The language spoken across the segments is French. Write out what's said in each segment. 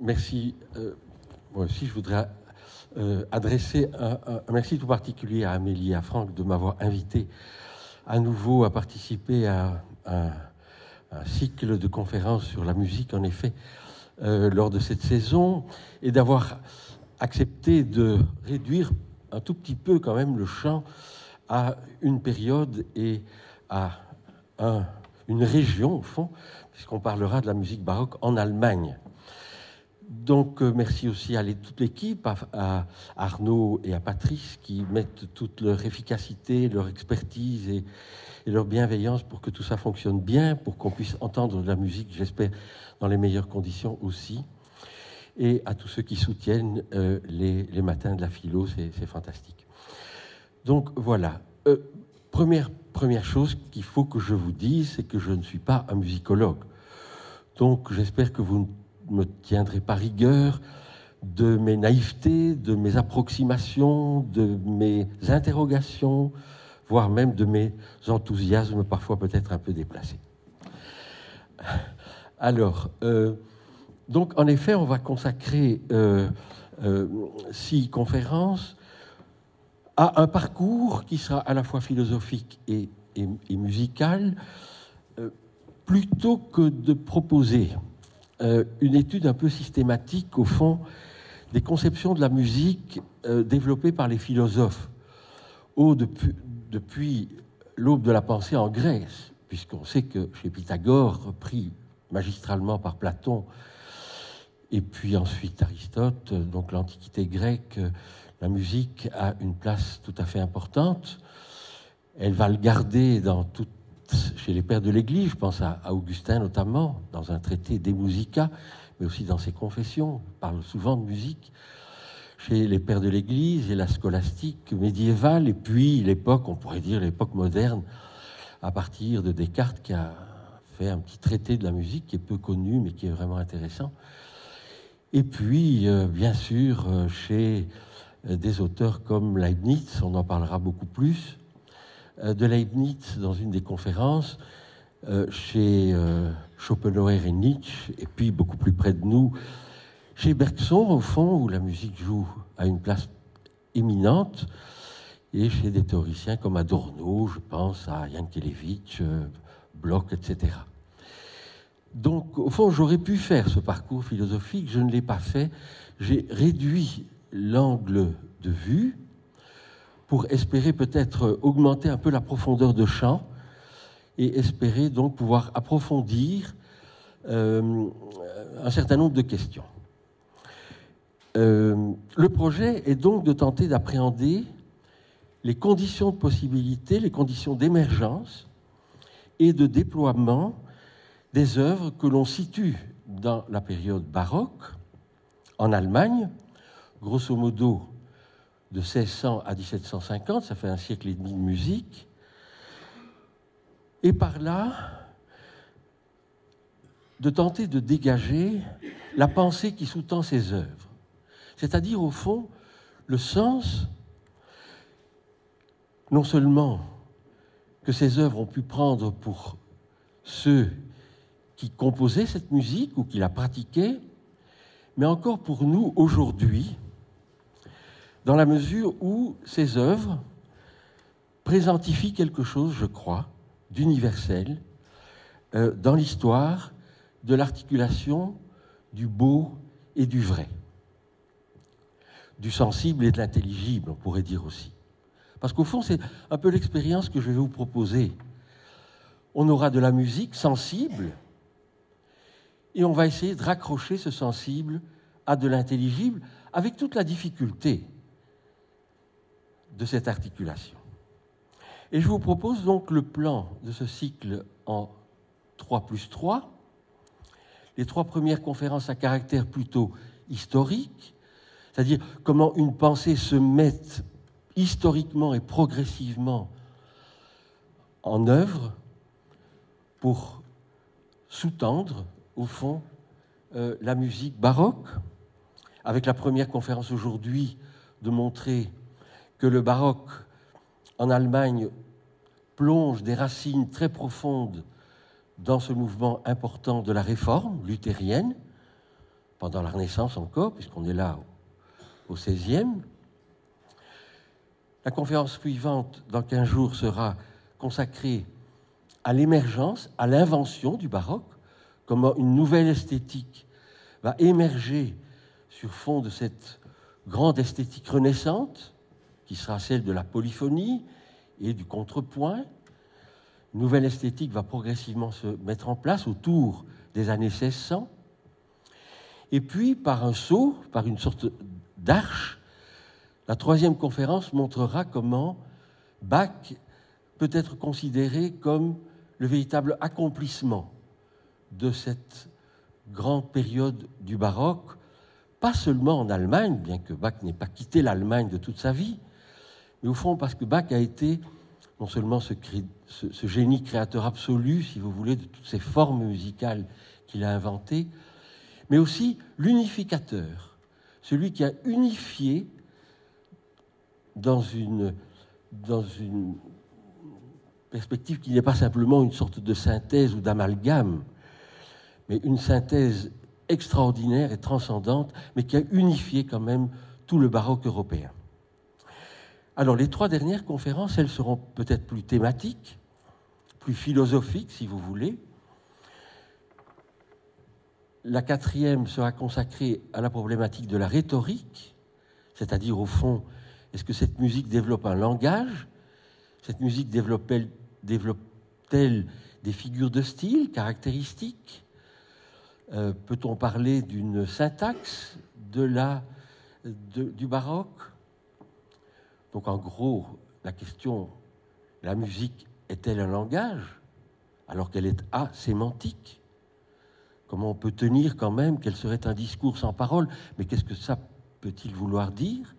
merci. Moi aussi, je voudrais adresser un merci tout particulier à Amélie et à Franck de m'avoir invité à nouveau à participer à un cycle de conférences sur la musique, en effet, lors de cette saison, et d'avoir accepté de réduire un tout petit peu quand même le champ à une période et à une région, au fond, puisqu'on parlera de la musique baroque en Allemagne. Donc, merci aussi à toute l'équipe, à Arnaud et à Patrice, qui mettent toute leur efficacité, leur expertise et leur bienveillance pour que tout ça fonctionne bien, pour qu'on puisse entendre de la musique, j'espère, dans les meilleures conditions aussi. Et à tous ceux qui soutiennent les matins de la philo, c'est fantastique. Donc, voilà. Première chose qu'il faut que je vous dise, c'est que je ne suis pas un musicologue. Donc, j'espère que vous ne me tiendrez pas rigueur de mes naïvetés, de mes approximations, de mes interrogations, voire même de mes enthousiasmes, parfois peut-être un peu déplacés. Alors, donc, en effet, on va consacrer 6 conférences à un parcours qui sera à la fois philosophique et musical, plutôt que de proposer une étude un peu systématique, au fond, des conceptions de la musique développées par les philosophes depuis l'aube de la pensée en Grèce, puisqu'on sait que chez Pythagore, repris magistralement par Platon, et puis ensuite Aristote, donc l'Antiquité grecque, la musique a une place tout à fait importante. Elle va le garder chez les pères de l'Église, je pense à Augustin notamment, dans un traité De Musica, mais aussi dans ses confessions, il parle souvent de musique. Chez les pères de l'Église et la scolastique médiévale, et puis l'époque, on pourrait dire l'époque moderne, à partir de Descartes, qui a fait un petit traité de la musique qui est peu connu, mais qui est vraiment intéressant. Et puis, bien sûr, chez des auteurs comme Leibniz, on en parlera beaucoup plus, de Leibniz dans une des conférences, chez Schopenhauer et Nietzsche, et puis beaucoup plus près de nous, chez Bergson, au fond, où la musique joue à une place éminente, et chez des théoriciens comme Adorno, je pense à Yankelevitch, Bloch, etc. Donc, au fond, j'aurais pu faire ce parcours philosophique, je ne l'ai pas fait. J'ai réduit l'angle de vue pour espérer peut-être augmenter un peu la profondeur de champ et espérer donc pouvoir approfondir un certain nombre de questions. Le projet est donc de tenter d'appréhender les conditions de possibilité, les conditions d'émergence et de déploiement des œuvres que l'on situe dans la période baroque, en Allemagne, grosso modo de 1600 à 1750, ça fait un siècle et demi de musique, et par là, de tenter de dégager la pensée qui sous-tend ces œuvres. C'est-à-dire, au fond, le sens, non seulement que ces œuvres ont pu prendre pour ceux qui composaient cette musique ou qui la pratiquaient, mais encore pour nous aujourd'hui, dans la mesure où ces œuvres présentifient quelque chose, je crois, d'universel dans l'histoire de l'articulation du beau et du vrai, du sensible et de l'intelligible, on pourrait dire aussi. Parce qu'au fond, c'est un peu l'expérience que je vais vous proposer. On aura de la musique sensible et on va essayer de raccrocher ce sensible à de l'intelligible avec toute la difficulté de cette articulation. Et je vous propose donc le plan de ce cycle en 3+3. Les 3 premières conférences à caractère plutôt historique, c'est-à-dire comment une pensée se met historiquement et progressivement en œuvre pour sous-tendre, au fond, la musique baroque, avec la première conférence aujourd'hui de montrer que le baroque en Allemagne plonge des racines très profondes dans ce mouvement important de la réforme luthérienne, pendant la Renaissance encore, puisqu'on est là au XVIe. La conférence suivante, dans 15 jours, sera consacrée à l'émergence, à l'invention du baroque, comment une nouvelle esthétique va émerger sur fond de cette grande esthétique renaissante, qui sera celle de la polyphonie et du contrepoint. Une nouvelle esthétique va progressivement se mettre en place autour des années 1600. Et puis, par un saut, par une sorte d'arche, la troisième conférence montrera comment Bach peut être considéré comme le véritable accomplissement de cette grande période du baroque, pas seulement en Allemagne, bien que Bach n'ait pas quitté l'Allemagne de toute sa vie, mais au fond parce que Bach a été non seulement ce génie créateur absolu, si vous voulez, de toutes ces formes musicales qu'il a inventées, mais aussi l'unificateur, celui qui a unifié dans une perspective qui n'est pas simplement une sorte de synthèse ou d'amalgame, mais une synthèse extraordinaire et transcendante, mais qui a unifié quand même tout le baroque européen. Alors, les 3 dernières conférences, elles seront peut-être plus thématiques, plus philosophiques, si vous voulez. La 4e sera consacrée à la problématique de la rhétorique, c'est-à-dire, au fond, est-ce que cette musique développe un langage? Cette musique développe-t-elle des figures de style caractéristiques? Peut-on parler d'une syntaxe du baroque? Donc, en gros, la question, la musique est-elle un langage alors qu'elle est asémantique? Comment on peut tenir quand même qu'elle serait un discours sans parole? Mais qu'est-ce que ça peut-il vouloir dire?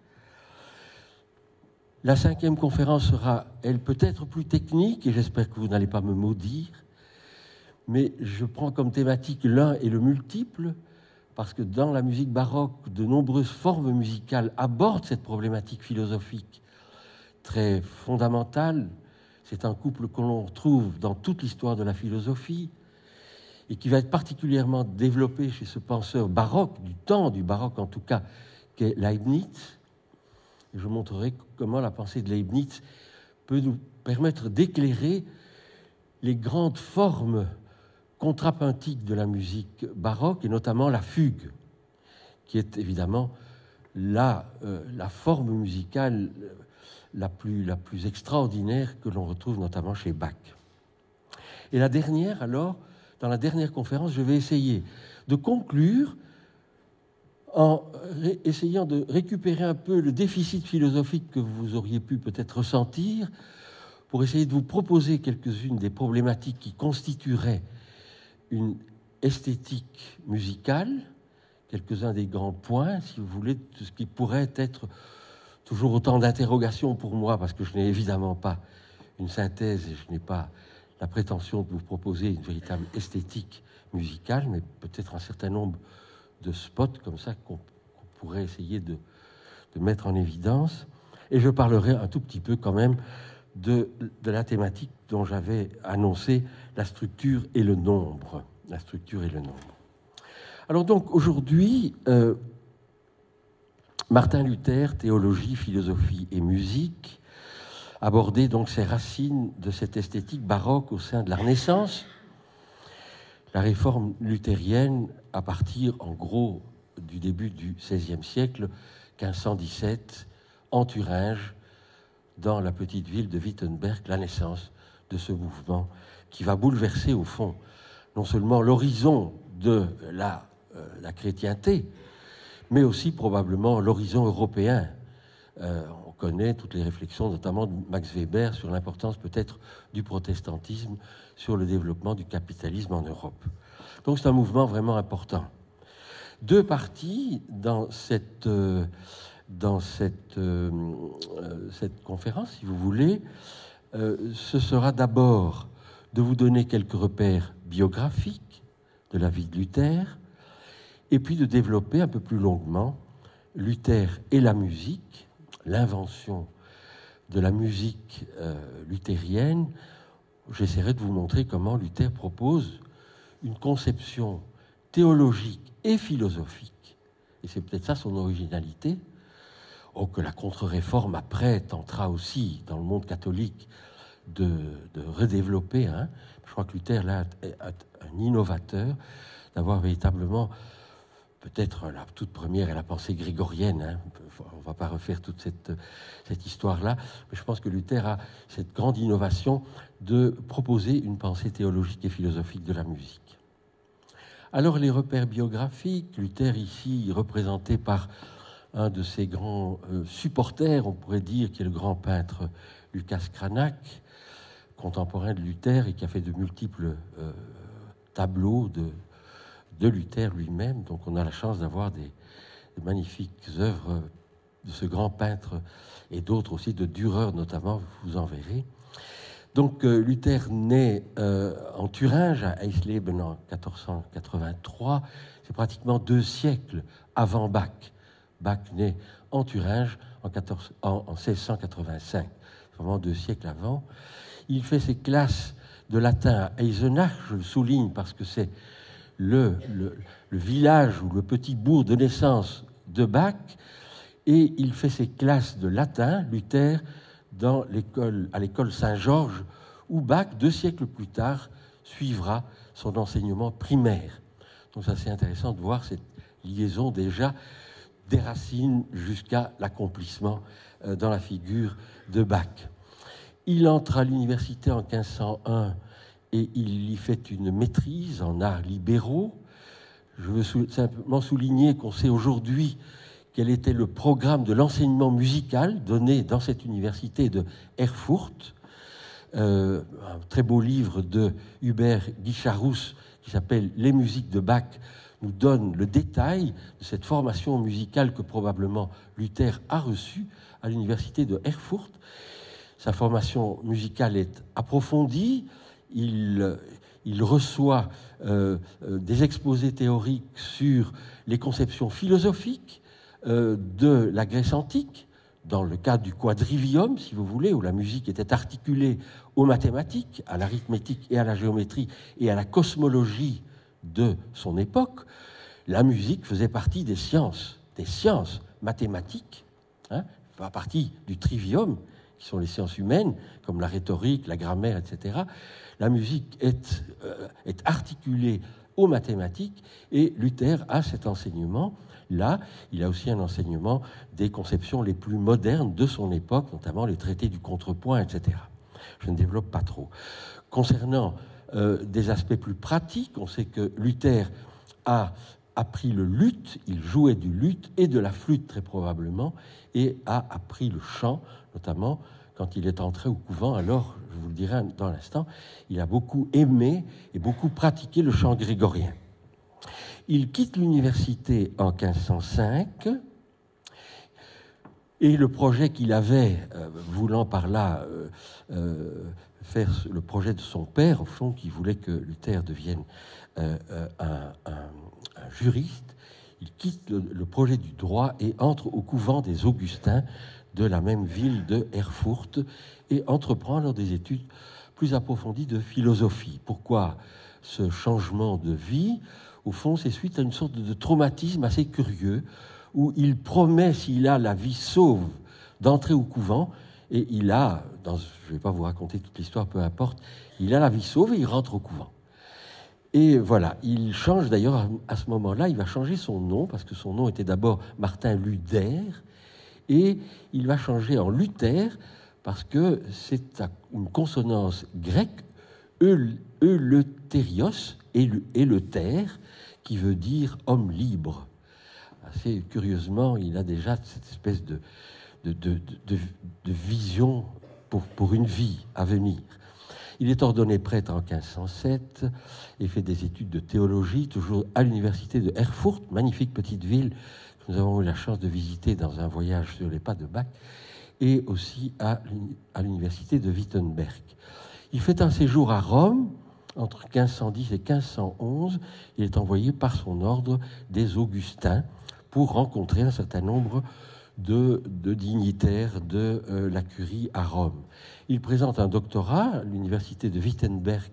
La 5e conférence sera, elle, peut-être plus technique, et j'espère que vous n'allez pas me maudire, mais je prends comme thématique l'un et le multiple, parce que dans la musique baroque, de nombreuses formes musicales abordent cette problématique philosophique très fondamentale. C'est un couple que l'on retrouve dans toute l'histoire de la philosophie, et qui va être particulièrement développé chez ce penseur baroque, du temps du baroque en tout cas, qu'est Leibniz. Et je montrerai comment la pensée de Leibniz peut nous permettre d'éclairer les grandes formes contrapuntiques de la musique baroque, et notamment la fugue, qui est évidemment la forme musicale la plus extraordinaire que l'on retrouve notamment chez Bach. Et la dernière, alors, dans la dernière conférence, je vais essayer de conclure en essayant de récupérer un peu le déficit philosophique que vous auriez pu peut-être ressentir, pour essayer de vous proposer quelques-unes des problématiques qui constitueraient une esthétique musicale, quelques-uns des grands points, si vous voulez, de ce qui pourrait être toujours autant d'interrogations pour moi, parce que je n'ai évidemment pas une synthèse et je n'ai pas la prétention de vous proposer une véritable esthétique musicale, mais peut-être un certain nombre de spots comme ça qu'on pourrait essayer de mettre en évidence. Et je parlerai un tout petit peu quand même de la thématique dont j'avais annoncé la structure et le nombre. La structure et le nombre. Alors donc aujourd'hui, Martin Luther, théologie, philosophie et musique, abordait donc ces racines de cette esthétique baroque au sein de la Renaissance. La réforme luthérienne, à partir, en gros, du début du XVIe siècle, 1517, en Thuringe, dans la petite ville de Wittenberg, la naissance de ce mouvement qui va bouleverser, au fond, non seulement l'horizon de la chrétienté, mais aussi probablement l'horizon européen. On connaît toutes les réflexions, notamment de Max Weber, sur l'importance peut-être du protestantisme sur le développement du capitalisme en Europe. Donc c'est un mouvement vraiment important. 2 parties dans cette conférence, si vous voulez. Ce sera d'abord de vous donner quelques repères biographiques de la vie de Luther, et puis de développer un peu plus longuement Luther et la musique, l'invention de la musique luthérienne. J'essaierai de vous montrer comment Luther propose une conception théologique et philosophique, et c'est peut-être ça son originalité, que la contre-réforme après tentera aussi dans le monde catholique de redévelopper. Je crois que Luther là est un innovateur, d'avoir véritablement, peut-être la toute première est la pensée grégorienne, on ne va pas refaire toute cette histoire-là, mais je pense que Luther a cette grande innovation de proposer une pensée théologique et philosophique de la musique. Alors les repères biographiques, Luther ici représenté par un de ses grands supporters, on pourrait dire, qui est le grand peintre Lucas Cranach, contemporain de Luther et qui a fait de multiples tableaux de Luther lui-même. Donc on a la chance d'avoir des magnifiques œuvres de ce grand peintre et d'autres aussi, de Dürer notamment, vous en verrez. Donc Luther naît en Thuringe, à Eisleben, en 1483. C'est pratiquement 2 siècles avant Bach. Bach naît en Thuringe en 1685. C'est vraiment 2 siècles avant. Il fait ses classes de latin à Eisenach, je le souligne parce que c'est le village ou le petit bourg de naissance de Bach, et il fait ses classes de latin, Luther, à l'école Saint-Georges, où Bach, 2 siècles plus tard, suivra son enseignement primaire. Donc ça, c'est intéressant de voir cette liaison déjà des racines jusqu'à l'accomplissement dans la figure de Bach. Il entre à l'université en 1501 et il y fait une maîtrise en arts libéraux. Je veux simplement souligner qu'on sait aujourd'hui quel était le programme de l'enseignement musical donné dans cette université de Erfurt. Un très beau livre de Hubert Guicharus qui s'appelle « Les musiques de Bach » nous donne le détail de cette formation musicale que probablement Luther a reçue à l'université de Erfurt. Sa formation musicale est approfondie. Il reçoit des exposés théoriques sur les conceptions philosophiques de la Grèce antique, dans le cadre du quadrivium, si vous voulez, où la musique était articulée aux mathématiques, à l'arithmétique et à la géométrie et à la cosmologie de son époque. La musique faisait partie des sciences mathématiques, fait partie du trivium, qui sont les sciences humaines, comme la rhétorique, la grammaire, etc. La musique est articulée aux mathématiques, et Luther a cet enseignement-là. Il a aussi un enseignement des conceptions les plus modernes de son époque, notamment les traités du contrepoint, etc. Je ne développe pas trop. Concernant des aspects plus pratiques, on sait que Luther a appris le luth, il jouait du luth et de la flûte très probablement, et a appris le chant, notamment quand il est entré au couvent. Alors, je vous le dirai dans l'instant, il a beaucoup aimé et beaucoup pratiqué le chant grégorien. Il quitte l'université en 1505, et le projet qu'il avait, voulant par là faire le projet de son père, au fond, qui voulait que Luther devienne un juriste, il quitte le projet du droit et entre au couvent des Augustins de la même ville de Erfurt et entreprend alors des études plus approfondies de philosophie. Pourquoi ce changement de vie? Au fond, c'est suite à une sorte de traumatisme assez curieux où il promet, s'il a la vie sauve, d'entrer au couvent, et il a, je ne vais pas vous raconter toute l'histoire, peu importe, il a la vie sauve et il rentre au couvent. Et voilà, il change d'ailleurs à ce moment-là, il va changer son nom, parce que son nom était d'abord Martin Luther, et il va changer en Luther, parce que c'est une consonance grecque, Eleutherios, Eleuthère, qui veut dire homme libre. Assez curieusement, il a déjà cette espèce de vision pour une vie à venir. Il est ordonné prêtre en 1507 et fait des études de théologie, toujours à l'université de Erfurt, magnifique petite ville que nous avons eu la chance de visiter dans un voyage sur les pas de Bach, et aussi à l'université de Wittenberg. Il fait un séjour à Rome entre 1510 et 1511. Il est envoyé par son ordre des Augustins pour rencontrer un certain nombre de dignitaires de la curie à Rome. Il présente un doctorat à l'université de Wittenberg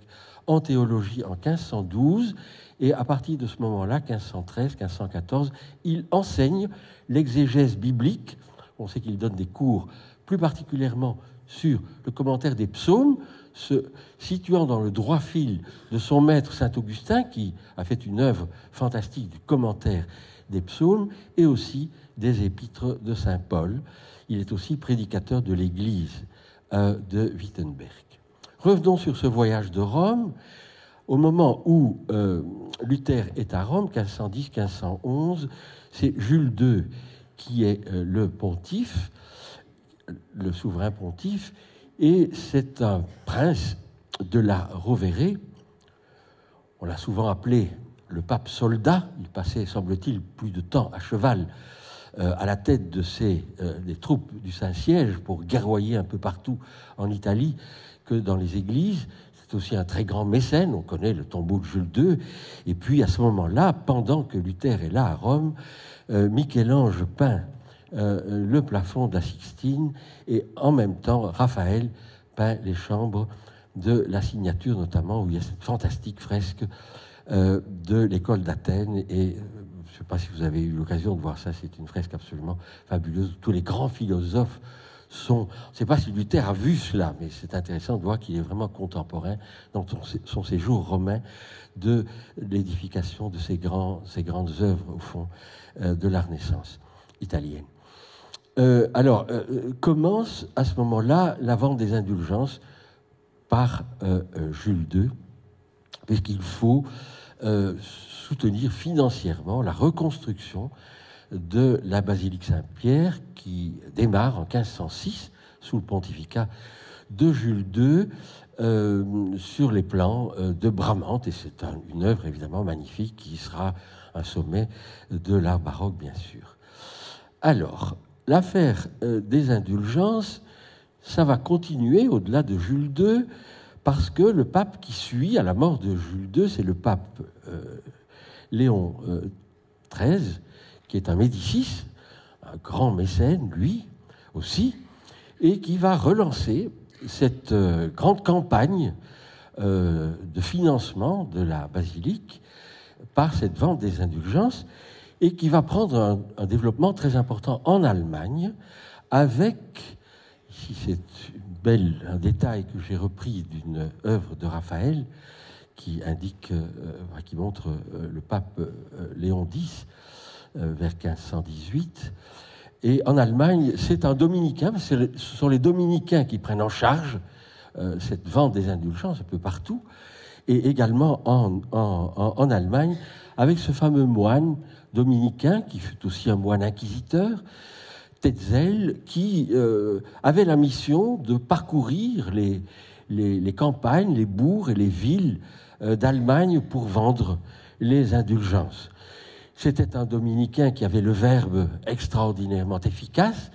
en théologie en 1512, et à partir de ce moment-là, 1513, 1514, il enseigne l'exégèse biblique. On sait qu'il donne des cours plus particulièrement sur le commentaire des psaumes, se situant dans le droit fil de son maître Saint-Augustin, qui a fait une œuvre fantastique du commentaire des psaumes, et aussi des épîtres de Saint Paul. Il est aussi prédicateur de l'église de Wittenberg. Revenons sur ce voyage de Rome. Au moment où Luther est à Rome, 1510-1511, c'est Jules II qui est le pontife, le souverain pontife, et c'est un prince de la Rovere. On l'a souvent appelé le pape soldat. Il passait, semble-t-il, plus de temps à cheval à la tête des troupes du Saint-Siège pour guerroyer un peu partout en Italie que dans les églises. C'est aussi un très grand mécène, on connaît le tombeau de Jules II. Et puis à ce moment-là, pendant que Luther est là à Rome, Michel-Ange peint le plafond de la Sixtine, et en même temps, Raphaël peint les chambres de la Signature, notamment, où il y a cette fantastique fresque de l'école d'Athènes. Et je ne sais pas si vous avez eu l'occasion de voir ça, c'est une fresque absolument fabuleuse. Tous les grands philosophes sont... Je ne sais pas si Luther a vu cela, mais c'est intéressant de voir qu'il est vraiment contemporain dans son séjour romain de l'édification de ces grandes œuvres, au fond, de la Renaissance italienne. Commence à ce moment-là la vente des indulgences par Jules II, puisqu'il faut soutenir financièrement la reconstruction de la basilique Saint-Pierre, qui démarre en 1506 sous le pontificat de Jules II sur les plans de Bramante, et c'est une œuvre évidemment magnifique qui sera un sommet de l'art baroque, bien sûr. Alors, l'affaire des indulgences, ça va continuer au-delà de Jules II, parce que le pape qui suit à la mort de Jules II, c'est le pape Léon XIII, qui est un Médicis, un grand mécène, lui aussi, et qui va relancer cette grande campagne de financement de la basilique par cette vente des indulgences, et qui va prendre un développement très important en Allemagne, avec, ici c'est un détail que j'ai repris d'une œuvre de Raphaël, qui montre le pape Léon X vers 1518. Et en Allemagne, c'est un dominicain, ce sont les dominicains qui prennent en charge cette vente des indulgences un peu partout, et également en Allemagne, avec ce fameux moine dominicain, qui fut aussi un moine inquisiteur, Tetzel, qui avait la mission de parcourir les campagnes, les bourgs et les villes d'Allemagne pour vendre les indulgences. C'était un dominicain qui avait le verbe extraordinairement efficace,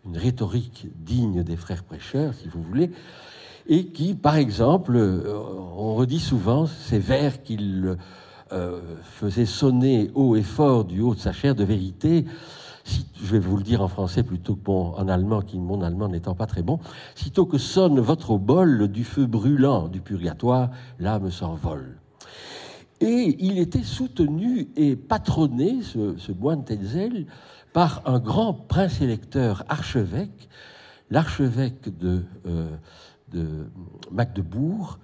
une rhétorique digne des frères prêcheurs, si vous voulez, et qui, par exemple, on redit souvent ces vers qu'il faisait sonner haut et fort du haut de sa chair de vérité. Je vais vous le dire en français plutôt qu'en allemand, mon allemand n'étant pas très bon. Sitôt que sonne votre obole du feu brûlant du purgatoire, l'âme s'envole. Et il était soutenu et patronné, ce moine Tetzel, par un grand prince électeur archevêque, l'archevêque de Magdebourg,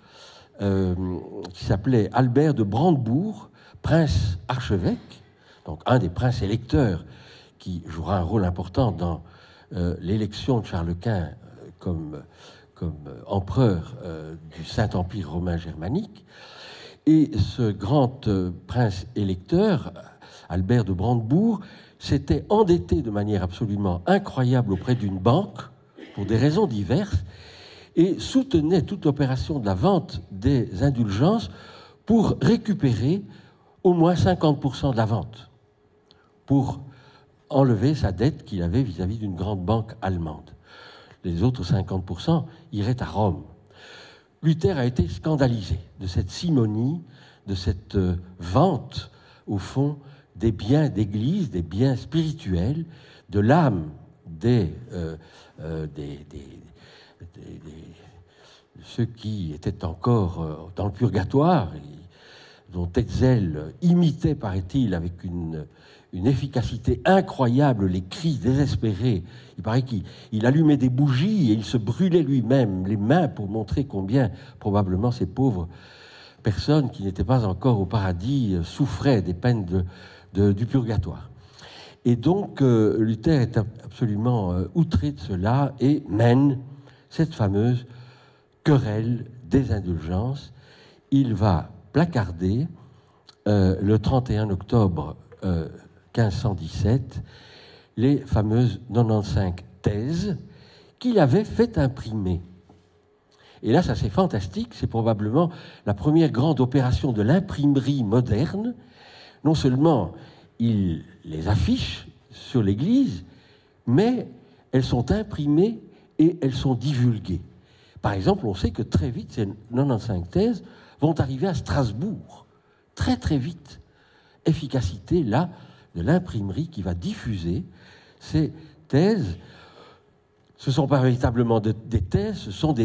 qui s'appelait Albert de Brandebourg, prince archevêque, donc un des princes électeurs qui jouera un rôle important dans l'élection de Charles Quint comme empereur du Saint-Empire romain germanique. Et ce grand prince électeur, Albert de Brandebourg, s'était endetté de manière absolument incroyable auprès d'une banque, pour des raisons diverses, et soutenait toute l'opération de la vente des indulgences pour récupérer au moins 50% de la vente, pour enlever sa dette qu'il avait vis-à-vis d'une grande banque allemande. Les autres 50% iraient à Rome. Luther a été scandalisé de cette simonie, de cette vente, au fond, des biens d'église, des biens spirituels, de l'âme des ceux qui étaient encore dans le purgatoire, et dont Tetzel imitait, paraît-il, avec une efficacité incroyable les cris désespérés. Il paraît qu'il allumait des bougies et il se brûlait lui-même les mains pour montrer combien, probablement, ces pauvres personnes qui n'étaient pas encore au paradis souffraient des peines du purgatoire. Et donc, Luther est absolument outré de cela et mène cette fameuse querelle des indulgences. Il va placarder le 31 octobre 1517 les fameuses 95 thèses qu'il avait fait imprimer. Et là, ça c'est fantastique, c'est probablement la première grande opération de l'imprimerie moderne. Non seulement il les affiche sur l'Église, mais elles sont imprimées et elles sont divulguées. Par exemple, on sait que très vite, ces 95 thèses vont arriver à Strasbourg, très très vite. Efficacité, là, de l'imprimerie qui va diffuser ces thèses. Ce ne sont pas véritablement des thèses, ce sont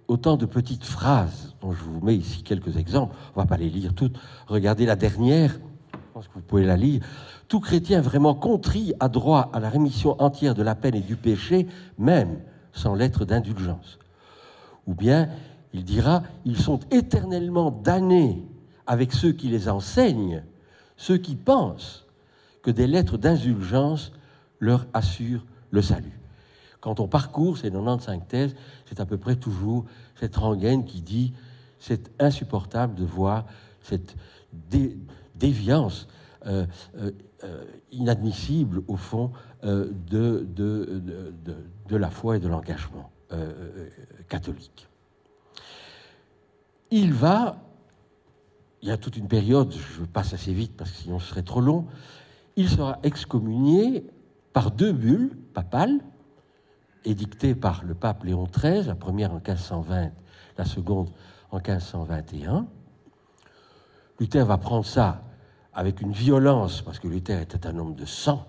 autant de petites phrases dont je vous mets ici quelques exemples. On ne va pas les lire toutes. Regardez la dernière, je pense que vous pouvez la lire. « Tout chrétien vraiment contrit a droit à la rémission entière de la peine et du péché, même sans lettre d'indulgence. » Ou bien, il dira « Ils sont éternellement damnés avec ceux qui les enseignent, ceux qui pensent que des lettres d'indulgence leur assurent le salut. » Quand on parcourt ces 95 thèses, c'est à peu près toujours cette rengaine qui dit « C'est insupportable de voir cette déviance inadmissible, au fond, de la foi et de l'engagement catholique. » Il y a toute une période, je passe assez vite parce que sinon ce serait trop long, il sera excommunié par 2 bulles papales, édictées par le pape Léon XIII, la première en 1520, la seconde en 1521. Luther va prendre ça avec une violence, parce que Luther était un homme de sang,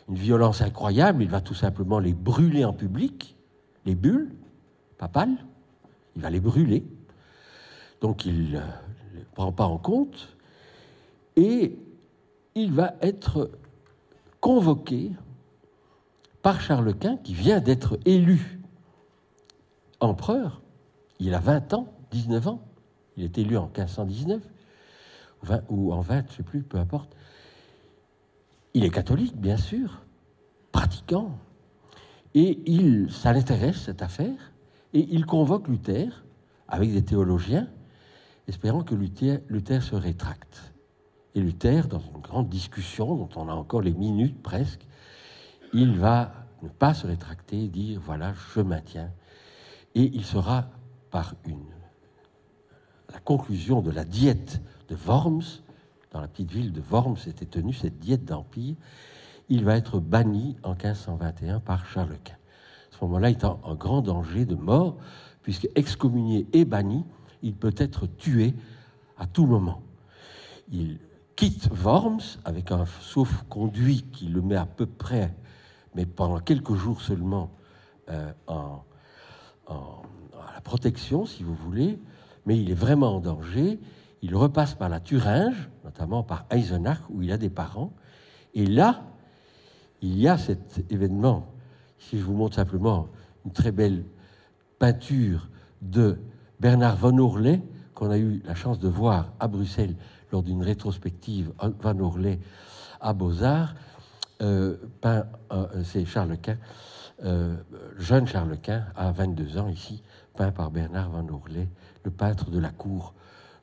une violence incroyable. Il va tout simplement les brûler en public, les bulles papales, il va les brûler. Donc il ne les prend pas en compte, et il va être convoqué par Charles Quint, qui vient d'être élu empereur. Il a 20 ans, 19 ans. Il est élu en 1519, ou en 20, je ne sais plus, peu importe. Il est catholique, bien sûr, pratiquant. Et ça l'intéresse, cette affaire. Et il convoque Luther, avec des théologiens, espérant que Luther se rétracte. Et Luther, dans une grande discussion, dont on a encore les minutes presque, il va ne pas se rétracter, dire « voilà, je maintiens ». Et il sera, par la conclusion de la diète de Worms, dans la petite ville de Worms s'était tenue cette diète d'Empire, il va être banni en 1521 par Charles Quint. À ce moment-là, il est en grand danger de mort, puisque excommunié et banni, il peut être tué à tout moment. Il quitte Worms avec un sauf-conduit qui le met à peu près, mais pendant quelques jours seulement, à la protection, si vous voulez, mais il est vraiment en danger. Il repasse par la Thuringe, notamment par Eisenach, où il a des parents. Et là, il y a cet événement. Ici, je vous montre simplement une très belle peinture de Bernard Van Oorlay, qu'on a eu la chance de voir à Bruxelles lors d'une rétrospective Van Oorlay à Beaux-Arts. C'est Charles Quint, jeune Charles Quint, à 22 ans ici, peint par Bernard Van Oorlay, le peintre de la cour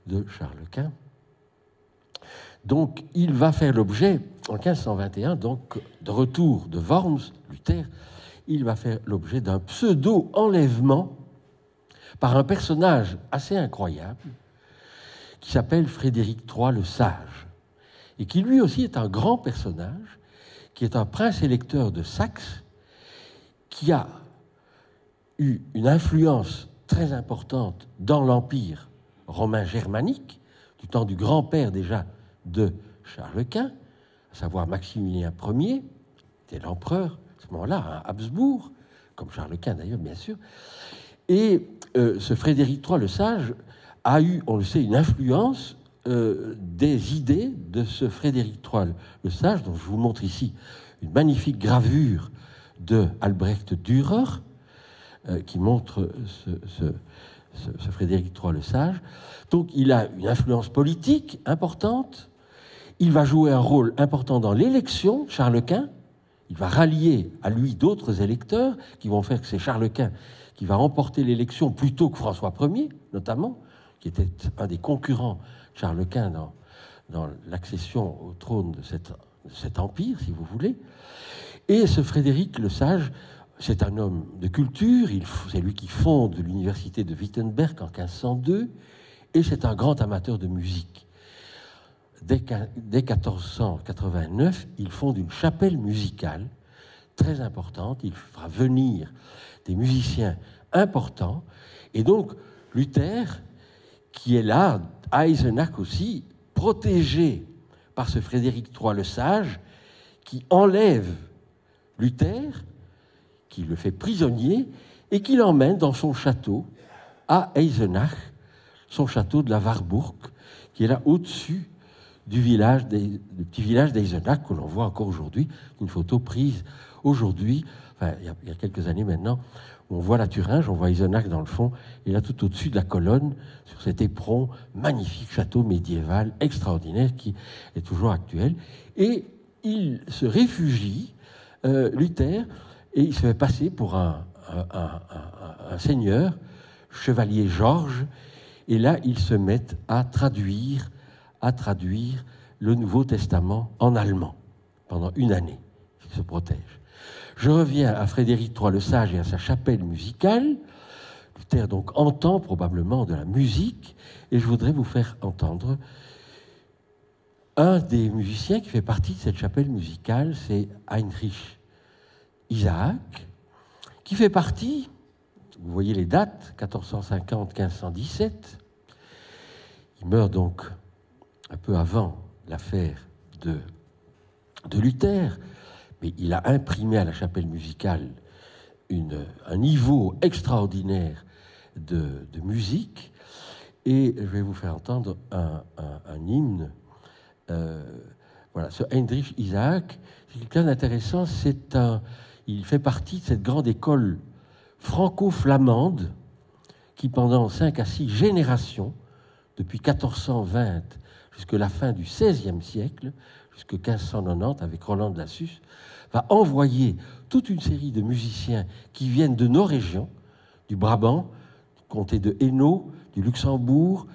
de Charles Quint. Donc, il va faire l'objet, en 1521, donc, de retour de Worms, Luther, il va faire l'objet d'un pseudo-enlèvement par un personnage assez incroyable qui s'appelle Frédéric III le Sage, et qui lui aussi est un grand personnage, qui est un prince électeur de Saxe, qui a eu une influence très importante dans l'Empire romain germanique, du temps du grand-père déjà de Charles Quint, à savoir Maximilien Ier, était l'empereur à ce moment-là, à Habsbourg, comme Charles Quint d'ailleurs, bien sûr. Et ce Frédéric III le Sage a eu, on le sait, une influence des idées de ce Frédéric III le Sage, dont je vous montre ici une magnifique gravure de Albrecht Dürer, qui montre ce Frédéric III le Sage. Donc il a une influence politique importante, il va jouer un rôle important dans l'élection de Charles Quint, il va rallier à lui d'autres électeurs qui vont faire que c'est Charles Quint qui va remporter l'élection plutôt que François Ier, notamment, qui était un des concurrents de Charles Quint dans l'accession au trône de cet empire, si vous voulez. Et ce Frédéric le Sage, c'est un homme de culture, c'est lui qui fonde l'université de Wittenberg en 1502, et c'est un grand amateur de musique. Dès 1489, il fonde une chapelle musicale très importante, il fera venir des musiciens importants, et donc Luther, qui est là, Eisenach aussi, protégé par ce Frédéric III le Sage, qui enlève Luther, qui le fait prisonnier, et qui l'emmène dans son château à Eisenach, son château de la Warburg, qui est là au-dessus du petit village d'Eisenach, que l'on voit encore aujourd'hui, une photo prise aujourd'hui, enfin, il y a quelques années maintenant, où on voit la Thuringe, on voit Eisenach dans le fond, et là tout au-dessus de la colonne, sur cet éperon, magnifique château médiéval extraordinaire qui est toujours actuel. Et il se réfugie, Luther, et il se fait passer pour un seigneur, chevalier Georges, et là ils se mettent à traduire le Nouveau Testament en allemand pendant une année. Il se protège. Je reviens à Frédéric III le Sage et à sa chapelle musicale. Luther donc entend probablement de la musique, et je voudrais vous faire entendre un des musiciens qui fait partie de cette chapelle musicale, c'est Heinrich Isaac, qui fait partie, vous voyez les dates, 1450-1517. Il meurt donc un peu avant l'affaire de Luther, mais il a imprimé à la chapelle musicale un niveau extraordinaire de musique, et je vais vous faire entendre un hymne. Voilà, ce Heinrich Isaac, c'est quelqu'un d'intéressant, il fait partie de cette grande école franco-flamande qui, pendant 5 à 6 générations, depuis 1420 jusqu'à la fin du XVIe siècle, jusqu'à 1590, avec Roland de Lassus, va envoyer toute une série de musiciens qui viennent de nos régions, du Brabant, du comté de Hainaut, du Luxembourg,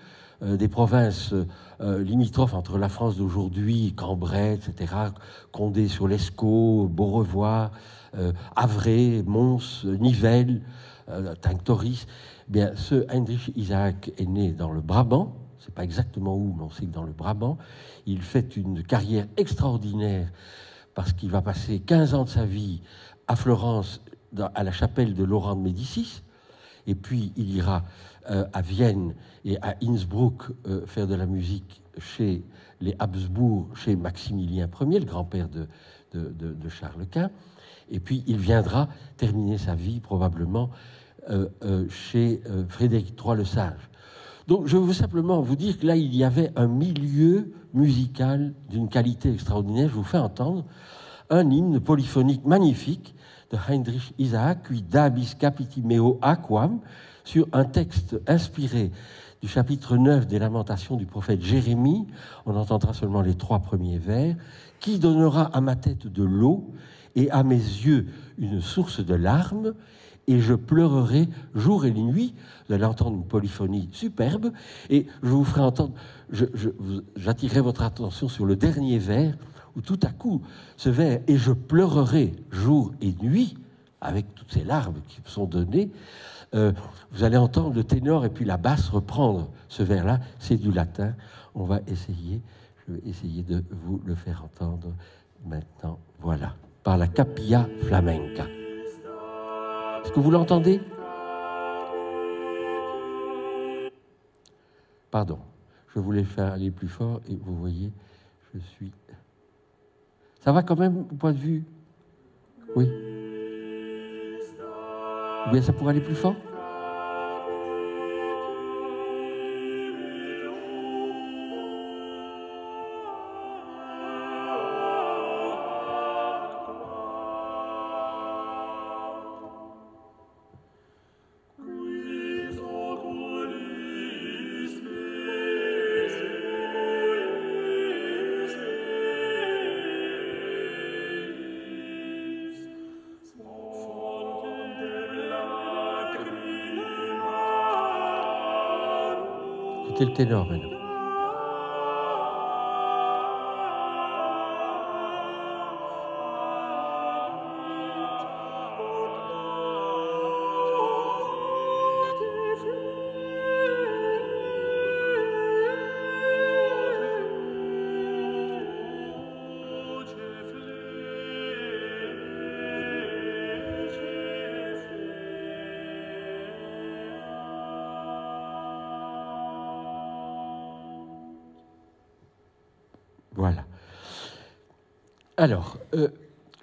des provinces limitrophes entre la France d'aujourd'hui, Cambrai, etc., Condé-sur-l'Escaut, Beaurevoir, Havre, Mons, Nivelles, Tinctoris. Bien, ce Heinrich Isaac est né dans le Brabant, c'est pas exactement où, mais on sait que dans le Brabant. Il fait une carrière extraordinaire parce qu'il va passer 15 ans de sa vie à Florence, à la chapelle de Laurent de Médicis, et puis il ira à Vienne et à Innsbruck faire de la musique chez les Habsbourg, chez Maximilien Ier, le grand-père de Charles Quint, et puis il viendra terminer sa vie probablement chez Frédéric III le Sage. Donc je veux simplement vous dire que là, il y avait un milieu musical d'une qualité extraordinaire. Je vous fais entendre un hymne polyphonique magnifique de Heinrich Isaac, qui dabis capiti meo aquam, sur un texte inspiré du chapitre 9 des Lamentations du prophète Jérémie. On entendra seulement les 3 premiers vers. Qui donnera à ma tête de l'eau et à mes yeux une source de larmes, et je pleurerai jour et nuit. Vous allez entendre une polyphonie superbe, et je vous ferai entendre, j'attirerai votre attention sur le dernier vers, où tout à coup, ce vers « et je pleurerai jour et nuit », avec toutes ces larmes qui me sont données, vous allez entendre le ténor et puis la basse reprendre ce vers-là. C'est du latin. Je vais essayer de vous le faire entendre maintenant. Voilà, par la Capilla Flamenca. Est-ce que vous l'entendez? Pardon, je voulais faire aller plus fort et vous voyez, je suis... Ça va quand même au point de vue? Oui. Ou bien ça pourrait aller plus fort? C'était le ténor maintenant. Voilà. Alors,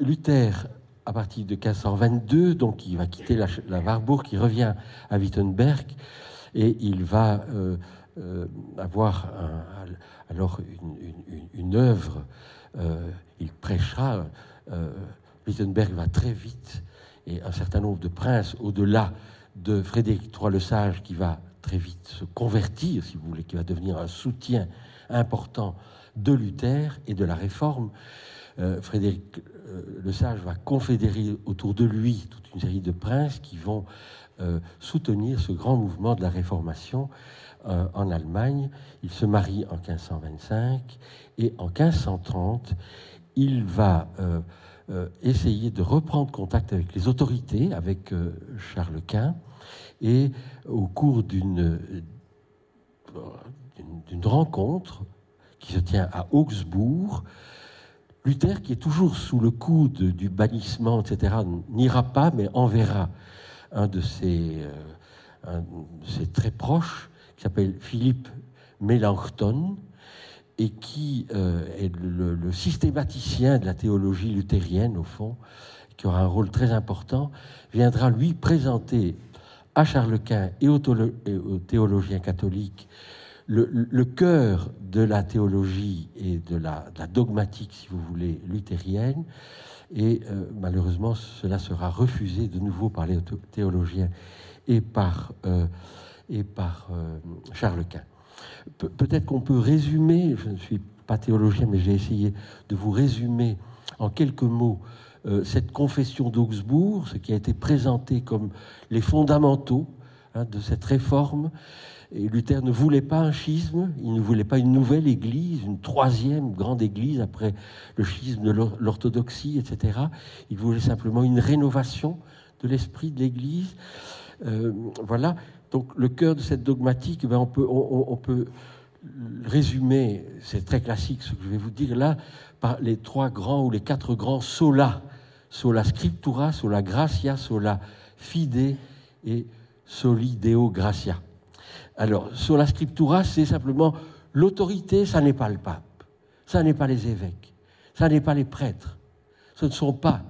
Luther, à partir de 1522, donc il va quitter la Warburg, il revient à Wittenberg et il va avoir alors une œuvre. Il prêchera. Wittenberg va très vite et un certain nombre de princes, au-delà de Frédéric III le Sage, qui va très vite se convertir, si vous voulez, qui va devenir un soutien important de Luther et de la Réforme. Frédéric le Sage va confédérer autour de lui toute une série de princes qui vont soutenir ce grand mouvement de la Réformation en Allemagne. Il se marie en 1525 et en 1530, il va essayer de reprendre contact avec les autorités, avec Charles Quint, et au cours d'une rencontre qui se tient à Augsbourg, Luther, qui est toujours sous le coup du bannissement, etc., n'ira pas, mais enverra un de ses très proches, qui s'appelle Philippe Melanchthon, et qui est le systématicien de la théologie luthérienne, au fond, qui aura un rôle très important, viendra lui présenter à Charles Quint et aux théologiens catholiques le cœur de la théologie et de la dogmatique, si vous voulez, luthérienne. Et malheureusement, cela sera refusé de nouveau par les théologiens et par Charles Quint. Peut-être qu'on peut résumer, je ne suis pas théologien, mais j'ai essayé de vous résumer en quelques mots cette confession d'Augsbourg, ce qui a été présenté comme les fondamentaux de cette réforme. Et Luther ne voulait pas un schisme, il ne voulait pas une nouvelle église, une troisième grande église après le schisme de l'orthodoxie, etc. Il voulait simplement une rénovation de l'esprit de l'église. Voilà. Donc le cœur de cette dogmatique, on peut résumer, c'est très classique ce que je vais vous dire là, par les trois grands ou les quatre grands sola. Sola scriptura, sola gratia, sola fide et soli deo gratia. Alors, sola scriptura, c'est simplement l'autorité, ça n'est pas le pape, ça n'est pas les évêques, ça n'est pas les prêtres, ce ne sont pas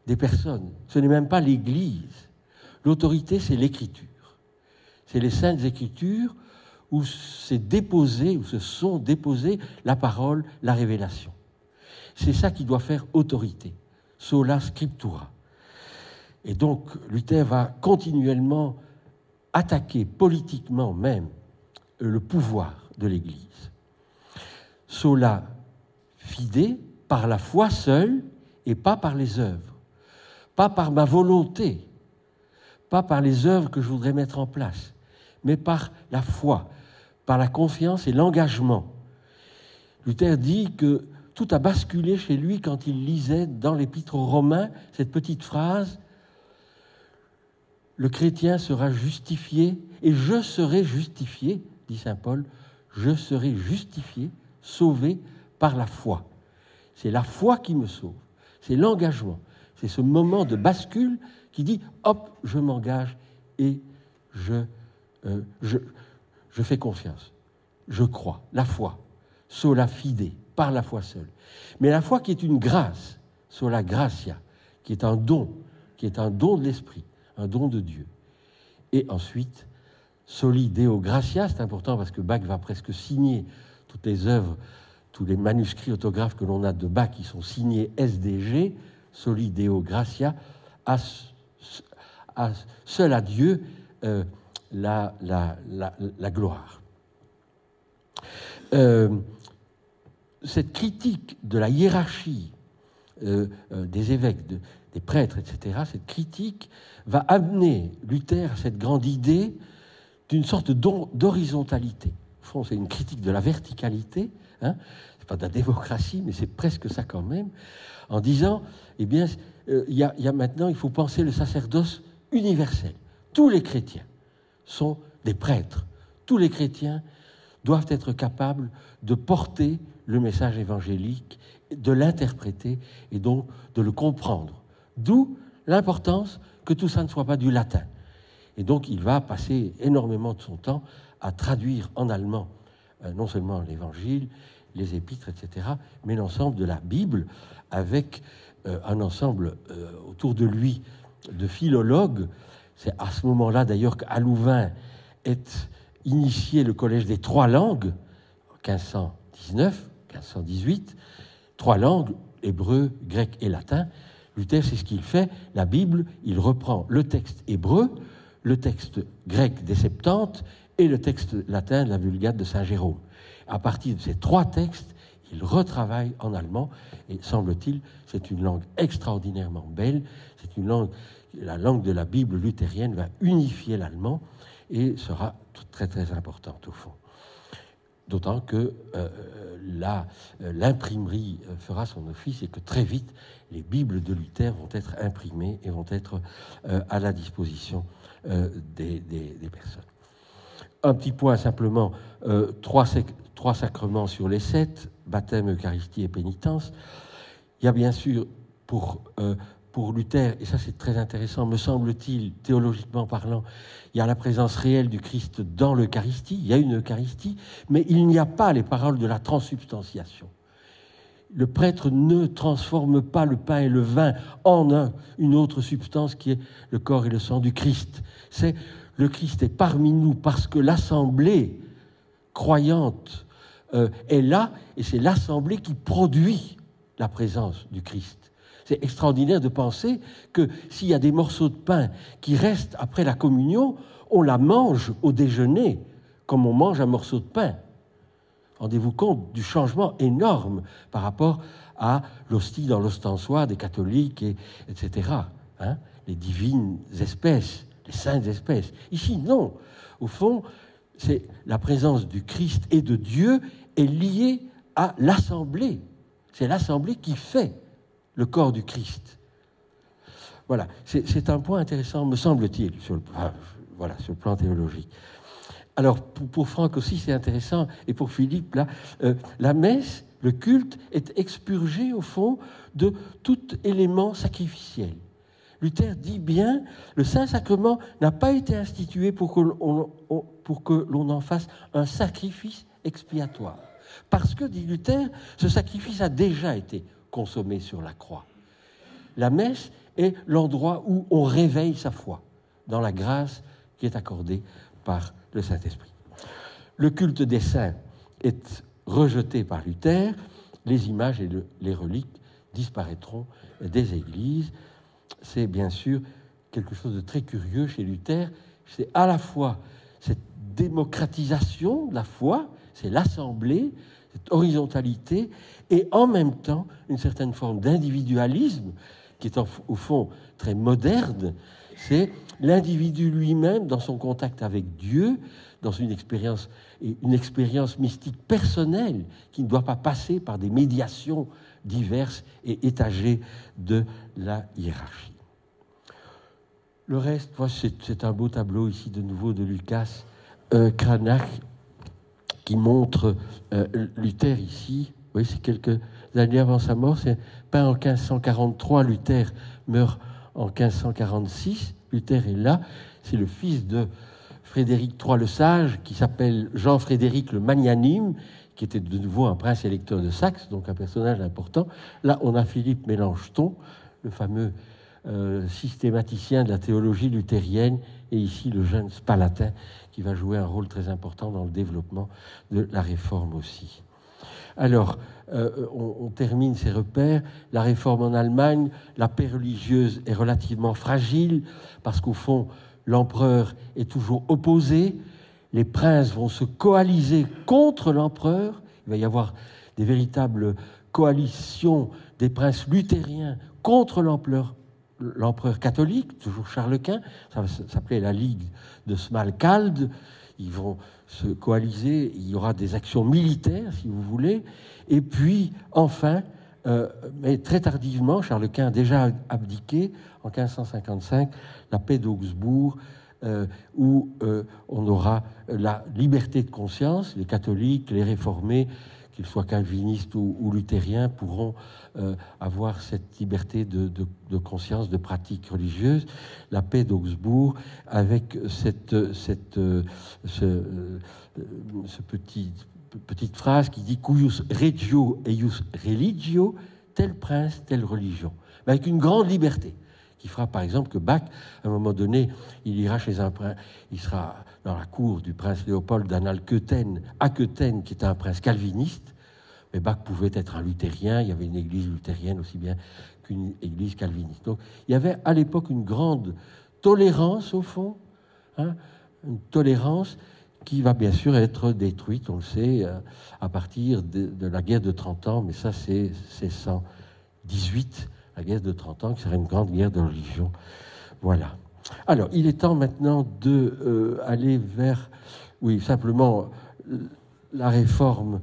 des personnes, ce n'est même pas l'Église. L'autorité, c'est l'Écriture. C'est les Saintes Écritures où c'est déposé, où se sont déposées la parole, la révélation. C'est ça qui doit faire autorité. Sola scriptura. Et donc, Luther va continuellement attaquer politiquement même le pouvoir de l'Église. Sola fide, par la foi seule et pas par les œuvres. Pas par ma volonté, pas par les œuvres que je voudrais mettre en place, mais par la foi, par la confiance et l'engagement. Luther dit que tout a basculé chez lui quand il lisait dans l'Épître aux Romains cette petite phrase « Le chrétien sera justifié et je serai justifié », dit saint Paul, « je serai justifié, sauvé par la foi ». C'est la foi qui me sauve, c'est l'engagement, c'est ce moment de bascule qui dit « hop, je m'engage et je fais confiance, je crois ». La foi, sola fide, par la foi seule. Mais la foi qui est une grâce, sola gratia, qui est un don de l'Esprit, un don de Dieu. Et ensuite, soli deo gratia, c'est important parce que Bach va presque signer toutes les œuvres, tous les manuscrits autographes que l'on a de Bach qui sont signés SDG, soli deo gratia, seul à Dieu la gloire. Cette critique de la hiérarchie des évêques, des prêtres, etc., cette critique va amener Luther à cette grande idée d'une sorte d'horizontalité. fond, c'est une critique de la verticalité, hein, c'est pas de la démocratie, mais c'est presque ça quand même, en disant, eh bien, il y a maintenant, il faut penser le sacerdoce universel. Tous les chrétiens sont des prêtres. Tous les chrétiens doivent être capables de porter le message évangélique, de l'interpréter et donc de le comprendre. D'où l'importance que tout ça ne soit pas du latin. Et donc, il va passer énormément de son temps à traduire en allemand non seulement l'Évangile, les épîtres, etc., mais l'ensemble de la Bible, avec un ensemble autour de lui de philologues. C'est à ce moment-là, d'ailleurs, qu'à Louvain est initié le Collège des trois langues, en 1519, 1518, trois langues, hébreu, grec et latin. Luther, c'est ce qu'il fait. La Bible, il reprend le texte hébreu, le texte grec des Septante et le texte latin de la Vulgate de Saint Jérôme. À partir de ces trois textes, il retravaille en allemand et, semble-t-il, c'est une langue extraordinairement belle. C'est une langue, la langue de la Bible luthérienne va unifier l'allemand et sera très très importante au fond. D'autant que l'imprimerie fera son office et que très vite, les Bibles de Luther vont être imprimées et vont être à la disposition des personnes. Un petit point simplement, trois sacrements sur les 7, baptême, Eucharistie et pénitence. Il y a bien sûr pour Luther, et ça c'est très intéressant, me semble-t-il, théologiquement parlant, il y a la présence réelle du Christ dans l'Eucharistie, il y a une Eucharistie, mais il n'y a pas les paroles de la transsubstantiation. Le prêtre ne transforme pas le pain et le vin en une autre substance qui est le corps et le sang du Christ. C'est le Christ est parmi nous parce que l'assemblée croyante est là, et c'est l'assemblée qui produit la présence du Christ. C'est extraordinaire de penser que s'il y a des morceaux de pain qui restent après la communion, on la mange au déjeuner comme on mange un morceau de pain. Rendez-vous compte du changement énorme par rapport à l'hostie dans l'ostensoir des catholiques, etc. Hein, les divines espèces, les saintes espèces. Ici, non. Au fond, c'est la présence du Christ et de Dieu est liée à l'assemblée. C'est l'assemblée qui fait le corps du Christ. Voilà, c'est un point intéressant, me semble-t-il, sur le plan théologique. Alors, pour Franck aussi, c'est intéressant, et pour Philippe, là, la messe, le culte, est expurgé, au fond, de tout élément sacrificiel. Luther dit bien, le Saint-Sacrement n'a pas été institué pour que l'on en fasse un sacrifice expiatoire. Parce que, dit Luther, ce sacrifice a déjà été consommé sur la croix. La messe est l'endroit où on réveille sa foi, dans la grâce qui est accordée par le Saint-Esprit. Le culte des saints est rejeté par Luther, les images et les reliques disparaîtront des églises. C'est bien sûr quelque chose de très curieux chez Luther, c'est à la fois cette démocratisation de la foi, c'est l'assemblée, cette horizontalité, et en même temps une certaine forme d'individualisme qui est au fond très moderne, c'est l'individu lui-même dans son contact avec Dieu, dans une expérience mystique personnelle qui ne doit pas passer par des médiations diverses et étagées de la hiérarchie. Le reste, c'est un beau tableau ici de nouveau de Lucas Cranach qui montre Luther ici. Vous voyez, c'est quelques années avant sa mort, c'est peint en 1543, Luther meurt en 1546. Luther est là, c'est le fils de Frédéric III le Sage, qui s'appelle Jean-Frédéric le Magnanime, qui était de nouveau un prince électeur de Saxe, donc un personnage important. Là, on a Philippe Mélanchthon, le fameux systématicien de la théologie luthérienne, et ici le jeune Spalatin, qui va jouer un rôle très important dans le développement de la Réforme aussi. Alors, on termine ces repères. La Réforme en Allemagne, la paix religieuse est relativement fragile, parce qu'au fond, l'empereur est toujours opposé. Les princes vont se coaliser contre l'empereur. Il va y avoir des véritables coalitions des princes luthériens contre l'empereur catholique, toujours Charles Quint. Ça s'appelait la Ligue de Smalkalde. ils vont se coaliser, il y aura des actions militaires, si vous voulez, et puis, enfin, mais très tardivement, Charles Quint a déjà abdiqué, en 1555, la paix d'Augsbourg, où on aura la liberté de conscience, les catholiques, les réformés, qu'ils soient calvinistes ou luthériens, pourront avoir cette liberté de conscience, de pratique religieuse. La paix d'Augsbourg, avec cette petite phrase qui dit « Cuius regio eius religio », tel prince, telle religion, mais avec une grande liberté, qui fera par exemple que Bach, à un moment donné, il ira chez un prince, il sera dans la cour du prince Léopold d'Anhalt-Köthen, à Köthen, qui était un prince calviniste, mais Bach pouvait être un luthérien, il y avait une église luthérienne aussi bien qu'une église calviniste. Donc il y avait à l'époque une grande tolérance, au fond, hein, une tolérance qui va bien sûr être détruite, on le sait, à partir de la guerre de 30 ans, mais ça c'est 1618, la guerre de 30 ans, qui serait une grande guerre de religion. Voilà. Alors, il est temps maintenant d'aller vers... Oui, simplement, la réforme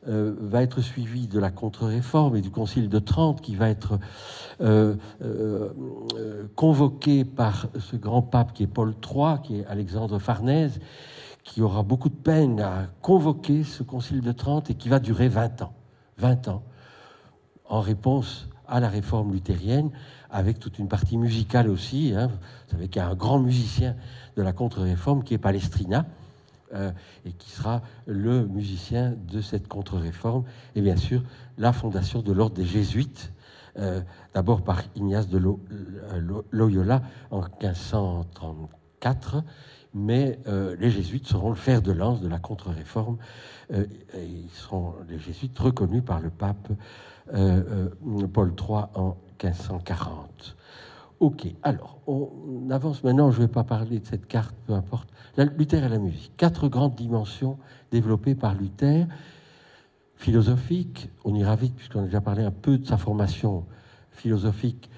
va être suivie de la contre-réforme et du Concile de Trente, qui va être convoqué par ce grand pape qui est Paul III, qui est Alexandre Farnèse, qui aura beaucoup de peine à convoquer ce Concile de Trente et qui va durer 20 ans. 20 ans, en réponse à la réforme luthérienne, avec toute une partie musicale aussi. Hein. Vous savez qu'il y a un grand musicien de la contre-réforme qui est Palestrina, et qui sera le musicien de cette contre-réforme. Et bien sûr, la fondation de l'ordre des Jésuites, d'abord par Ignace de Loyola en 1534, mais les Jésuites seront le fer de lance de la contre-réforme. Et ils seront, les Jésuites, reconnus par le pape Paul III en 1540. Ok, alors, on avance maintenant, je ne vais pas parler de cette carte, peu importe. Luther et la musique. 4 grandes dimensions développées par Luther. Philosophique, on ira vite puisqu'on a déjà parlé un peu de sa formation philosophique,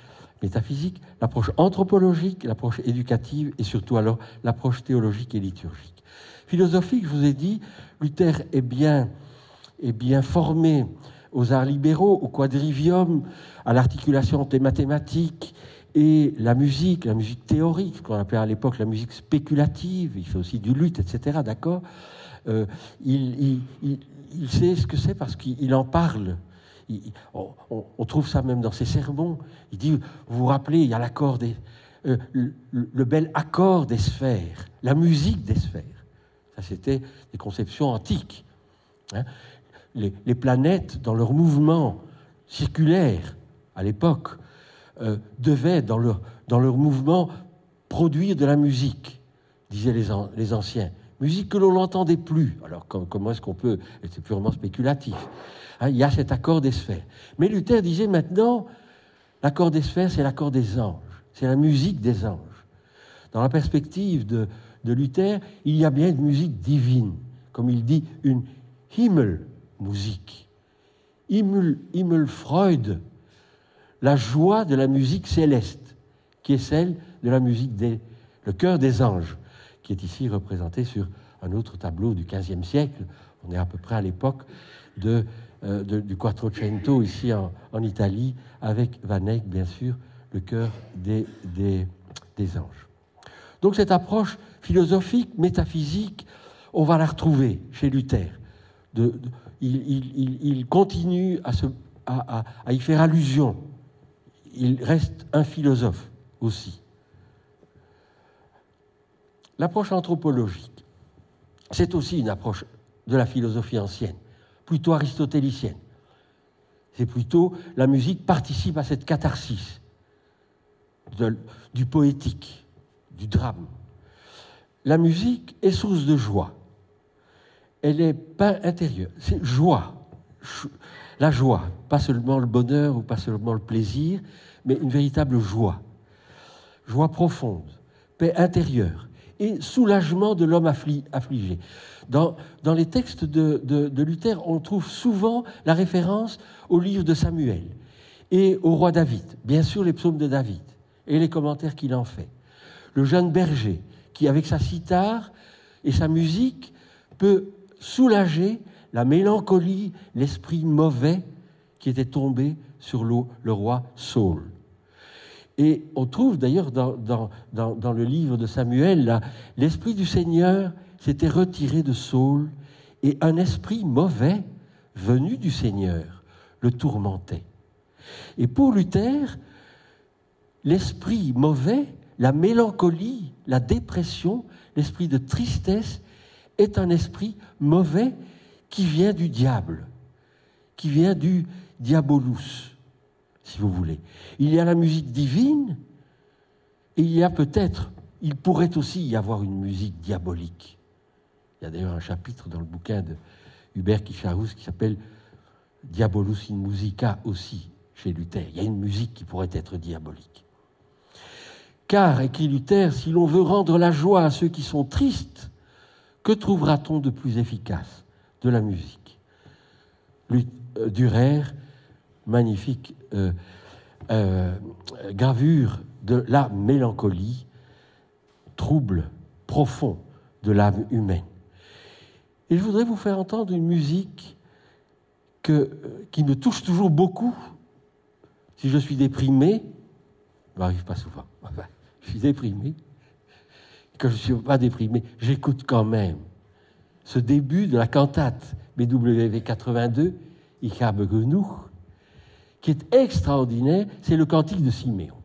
métaphysique, l'approche anthropologique, l'approche éducative et surtout alors l'approche théologique et liturgique. Philosophique, je vous ai dit, Luther est bien formé aux arts libéraux, au quadrivium, à l'articulation entre les mathématiques et la musique théorique, ce qu'on appelait à l'époque la musique spéculative, il fait aussi du luth, etc., d'accord. Il sait ce que c'est parce qu'il en parle. On trouve ça même dans ses sermons. Il dit, vous vous rappelez, il y a l'accord le bel accord des sphères, la musique des sphères. Ça, c'était des conceptions antiques. Hein. Les planètes, dans leur mouvement circulaire, à l'époque, devaient, dans leur mouvement, produire de la musique, disaient les anciens. Musique que l'on n'entendait plus. Alors, comment est-ce qu'on peut... C'est purement spéculatif. Hein, il y a cet accord des sphères. Mais Luther disait maintenant, l'accord des sphères, c'est l'accord des anges. C'est la musique des anges. Dans la perspective de Luther, il y a bien une musique divine. Comme il dit, une Himmelmusik. Himmelfreude. La joie de la musique céleste, qui est celle de la musique le chœur des anges, qui est ici représenté sur un autre tableau du XVe siècle. On est à peu près à l'époque du Quattrocento, ici en Italie, avec Van Eyck, bien sûr, le chœur des anges. Donc cette approche philosophique, métaphysique, on va la retrouver chez Luther. Il continue à y faire allusion. Il reste un philosophe aussi. L'approche anthropologique, c'est aussi une approche de la philosophie ancienne, plutôt aristotélicienne. C'est plutôt la musique participe à cette catharsis du poétique, du drame. La musique est source de joie. Elle est pas intérieure, c'est joie. La joie, pas seulement le bonheur ou pas seulement le plaisir, mais une véritable joie. Joie profonde, paix intérieure et soulagement de l'homme affligé. Dans les textes de Luther, on trouve souvent la référence au livre de Samuel et au roi David, bien sûr les psaumes de David et les commentaires qu'il en fait. Le jeune berger qui, avec sa cithare, Et sa musique peut soulager la mélancolie, l'esprit mauvais qui était tombé sur le roi Saül. Et on trouve d'ailleurs dans le livre de Samuel, là, l'esprit du Seigneur s'était retiré de Saül et un esprit mauvais venu du Seigneur le tourmentait. Et pour Luther, l'esprit mauvais, la mélancolie, la dépression, l'esprit de tristesse est un esprit mauvais qui vient du diable, qui vient du diabolus, si vous voulez. Il y a la musique divine et il y a peut-être, il pourrait aussi y avoir une musique diabolique. Il y a d'ailleurs un chapitre dans le bouquin de Hubert Kicharus qui s'appelle Diabolus in Musica aussi, chez Luther. Il y a une musique qui pourrait être diabolique. Car, écrit Luther, si l'on veut rendre la joie à ceux qui sont tristes, que trouvera-t-on de plus efficace? De la musique. Dürer, magnifique gravure de la mélancolie, trouble profond de l'âme humaine. Et je voudrais vous faire entendre une musique qui me touche toujours beaucoup. Si je suis déprimé, ça n'arrive pas souvent, je suis déprimé, quand je ne suis pas déprimé, j'écoute quand même ce début de la cantate BWV 82, Ich habe genug, qui est extraordinaire, c'est le cantique de Siméon.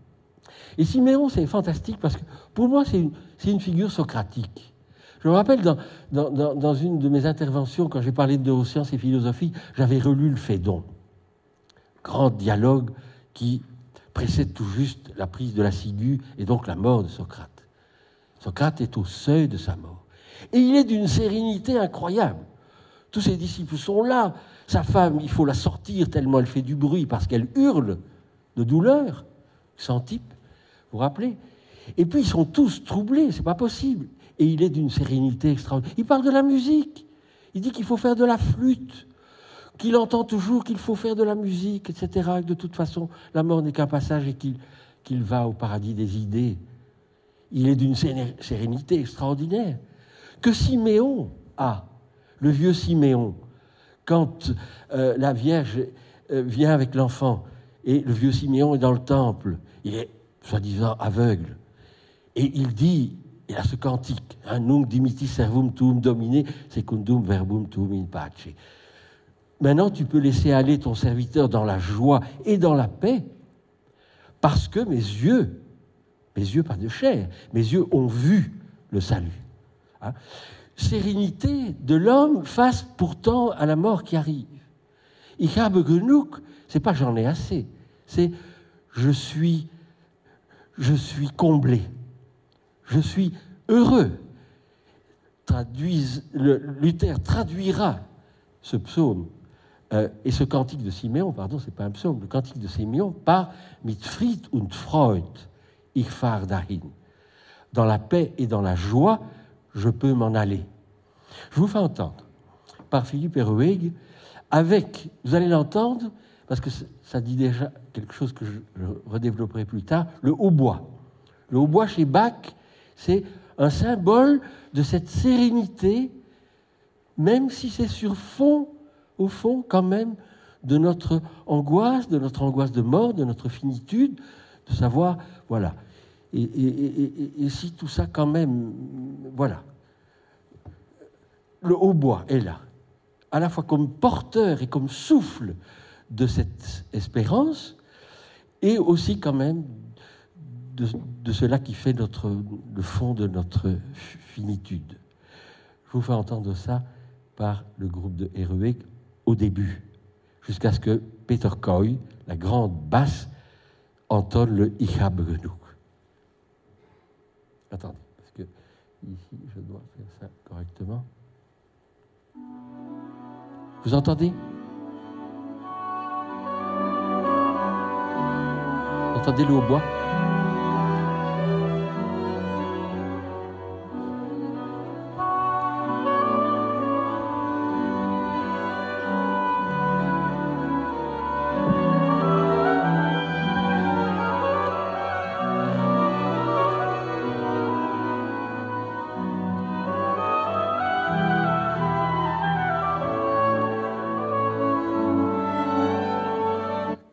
Et Siméon, c'est fantastique parce que pour moi, c'est une figure socratique. Je me rappelle dans une de mes interventions, quand j'ai parlé de neurosciences et philosophie, j'avais relu le Phédon, grand dialogue qui précède tout juste la prise de la ciguë et donc la mort de Socrate. Socrate est au seuil de sa mort. Et il est d'une sérénité incroyable. Tous ses disciples sont là. Sa femme, il faut la sortir tellement elle fait du bruit parce qu'elle hurle de douleur. Xantippe, vous vous rappelez? Et puis ils sont tous troublés, c'est pas possible. Et il est d'une sérénité extraordinaire. Il parle de la musique. Il dit qu'il faut faire de la flûte, qu'il entend toujours qu'il faut faire de la musique, etc. Et de toute façon, la mort n'est qu'un passage et qu'il va au paradis des idées. Il est d'une sérénité extraordinaire. Que Siméon a, le vieux Siméon, quand la Vierge vient avec l'enfant, et le vieux Siméon est dans le temple, il est soi-disant aveugle, et il dit, il a ce cantique, Nunc dimitti servum tuum domine, secundum verbum tuum in pace. Maintenant, tu peux laisser aller ton serviteur dans la joie et dans la paix, parce que mes yeux pas de chair, mes yeux ont vu le salut. Hein? Sérénité de l'homme face pourtant à la mort qui arrive. Ich habe genug, c'est pas j'en ai assez, c'est je suis comblé, je suis heureux. Luther traduira ce psaume et ce cantique de Siméon, pardon, c'est pas un psaume, le cantique de Siméon par mit Fried und Freud, ich fahr dahin. Dans la paix et dans la joie, je peux m'en aller. Je vous fais entendre par Philippe Herweg avec, vous allez l'entendre, parce que ça dit déjà quelque chose que je redévelopperai plus tard, le hautbois. Le hautbois chez Bach, c'est un symbole de cette sérénité, même si c'est sur fond, au fond, quand même, de notre angoisse de mort, de notre finitude, de savoir, voilà. Et si tout ça, quand même, voilà. Le hautbois est là, à la fois comme porteur et comme souffle de cette espérance, et aussi quand même de cela qui fait le fond de notre finitude. Je vous fais entendre ça par le groupe de Herweg au début, jusqu'à ce que Peter Coy, la grande basse, entonne le Ich habe genug. Attendez, parce que ici, je dois faire ça correctement. Vous entendez? Vous entendez le hautbois?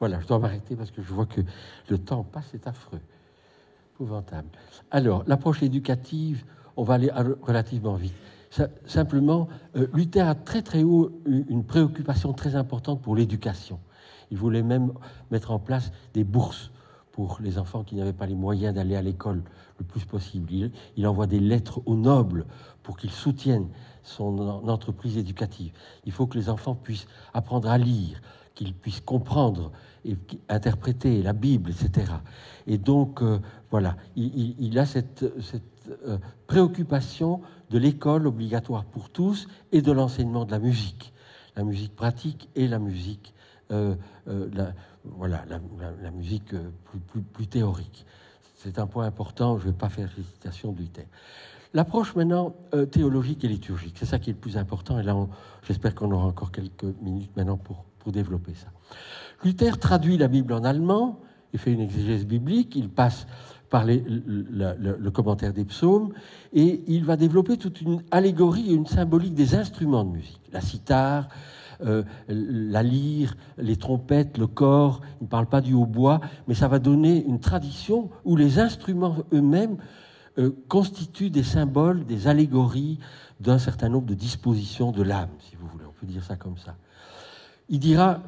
Voilà, je dois m'arrêter parce que je vois que le temps passe, c'est affreux. Épouvantable. Alors, l'approche éducative, on va aller relativement vite. Simplement, Luther a très très haut une préoccupation très importante pour l'éducation. Il voulait même mettre en place des bourses pour les enfants qui n'avaient pas les moyens d'aller à l'école le plus possible. Il envoie des lettres aux nobles pour qu'ils soutiennent son entreprise éducative. Il faut que les enfants puissent apprendre à lire, qu'ils puissent comprendre et interpréter la Bible, etc. Et donc, voilà, il a cette préoccupation de l'école obligatoire pour tous et de l'enseignement de la musique pratique et la musique, la musique plus théorique. C'est un point important, je ne vais pas faire les citations de Luther. L'approche maintenant théologique et liturgique, c'est ça qui est le plus important, et là j'espère qu'on aura encore quelques minutes maintenant pour développer ça. Luther traduit la Bible en allemand, il fait une exégèse biblique, il passe par le commentaire des psaumes, et il va développer toute une allégorie et une symbolique des instruments de musique. La cithare, la lyre, les trompettes, le cor, il ne parle pas du hautbois, mais ça va donner une tradition où les instruments eux-mêmes constituent des symboles, des allégories d'un certain nombre de dispositions de l'âme, si vous voulez, on peut dire ça comme ça. Il dira,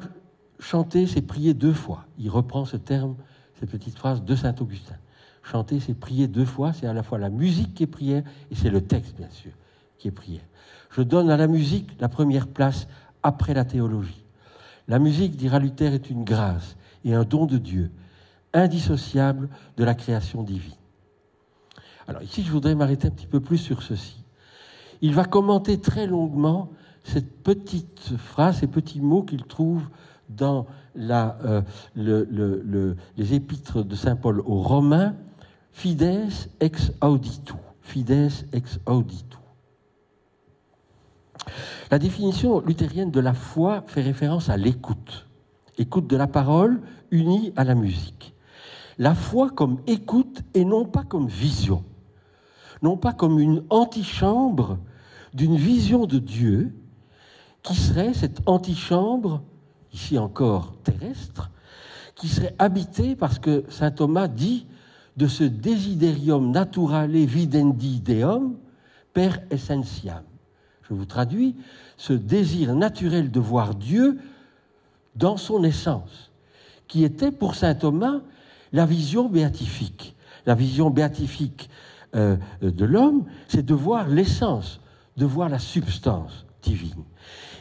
chanter, c'est prier 2 fois. Il reprend ce terme, cette petite phrase de saint Augustin. Chanter, c'est prier 2 fois, c'est à la fois la musique qui est prière, et c'est le texte, bien sûr, qui est prière. Je donne à la musique la première place après la théologie. La musique, dira Luther, est une grâce et un don de Dieu, indissociable de la création divine. Alors ici, je voudrais m'arrêter un petit peu plus sur ceci. Il va commenter très longuement cette petite phrase, ces petits mots qu'il trouve dans les épîtres de saint Paul aux Romains, fides ex auditu. Fides ex auditu. La définition luthérienne de la foi fait référence à l'écoute. Écoute de la parole unie à la musique. La foi comme écoute et non pas comme vision. Non pas comme une antichambre d'une vision de Dieu qui serait cette antichambre, ici encore terrestre, qui serait habitée parce que saint Thomas dit de ce desiderium naturale videndi Deum per essentiam. Je vous traduis, ce désir naturel de voir Dieu dans son essence, qui était pour saint Thomas la vision béatifique. La vision béatifique de l'homme, c'est de voir l'essence, de voir la substance divine.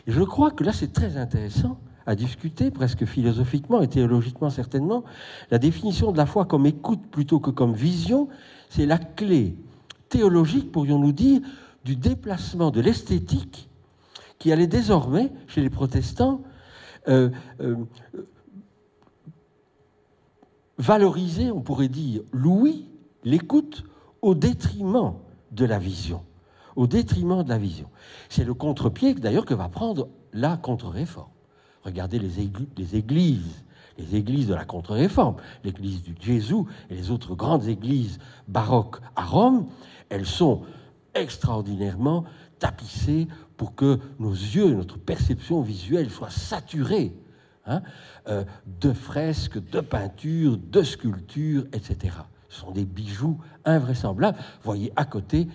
Et je crois que là, c'est très intéressant à discuter, presque philosophiquement et théologiquement certainement. La définition de la foi comme écoute plutôt que comme vision, c'est la clé théologique, pourrions-nous dire, du déplacement de l'esthétique qui allait désormais, chez les protestants, valoriser, on pourrait dire, l'ouïe, l'écoute, au détriment de la vision. Au détriment de la vision. C'est le contre-pied, d'ailleurs, que va prendre la contre-réforme. Regardez les églises de la contre-réforme, l'église du Jésus et les autres grandes églises baroques à Rome, elles sont extraordinairement tapissées pour que nos yeux, notre perception visuelle soit saturée de fresques, de peintures, de sculptures, etc. Ce sont des bijoux invraisemblables. Vous voyez à côté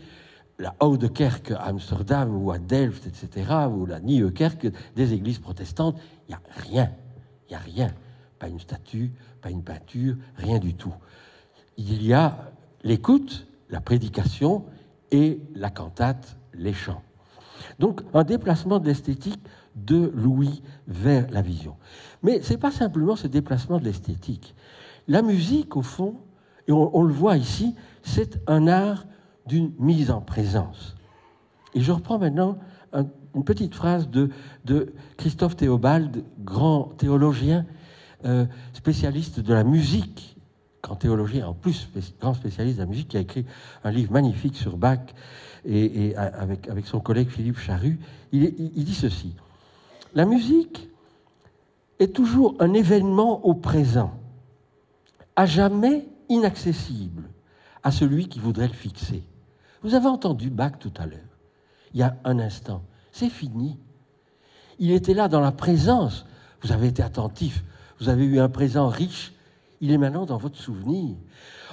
la Oude Kerk à Amsterdam ou à Delft, etc., ou la Nieuwe Kerk des églises protestantes. Il n'y a rien. Pas une statue, pas une peinture, rien du tout. Il y a l'écoute, la prédication et la cantate, les chants. Donc, un déplacement de l'esthétique de l'ouïe vers la vision. Mais ce n'est pas simplement ce déplacement de l'esthétique. La musique, au fond, et on le voit ici, c'est un art d'une mise en présence. Et je reprends maintenant une petite phrase de Christophe Théobald, grand théologien, spécialiste de la musique, grand théologien, en plus grand spécialiste de la musique, qui a écrit un livre magnifique sur Bach, et avec son collègue Philippe Charru. Il dit ceci: la musique est toujours un événement au présent, à jamais inaccessible à celui qui voudrait le fixer. Vous avez entendu Bach tout à l'heure, il y a un instant. C'est fini. Il était là dans la présence. Vous avez été attentif. vous avez eu un présent riche, il est maintenant dans votre souvenir.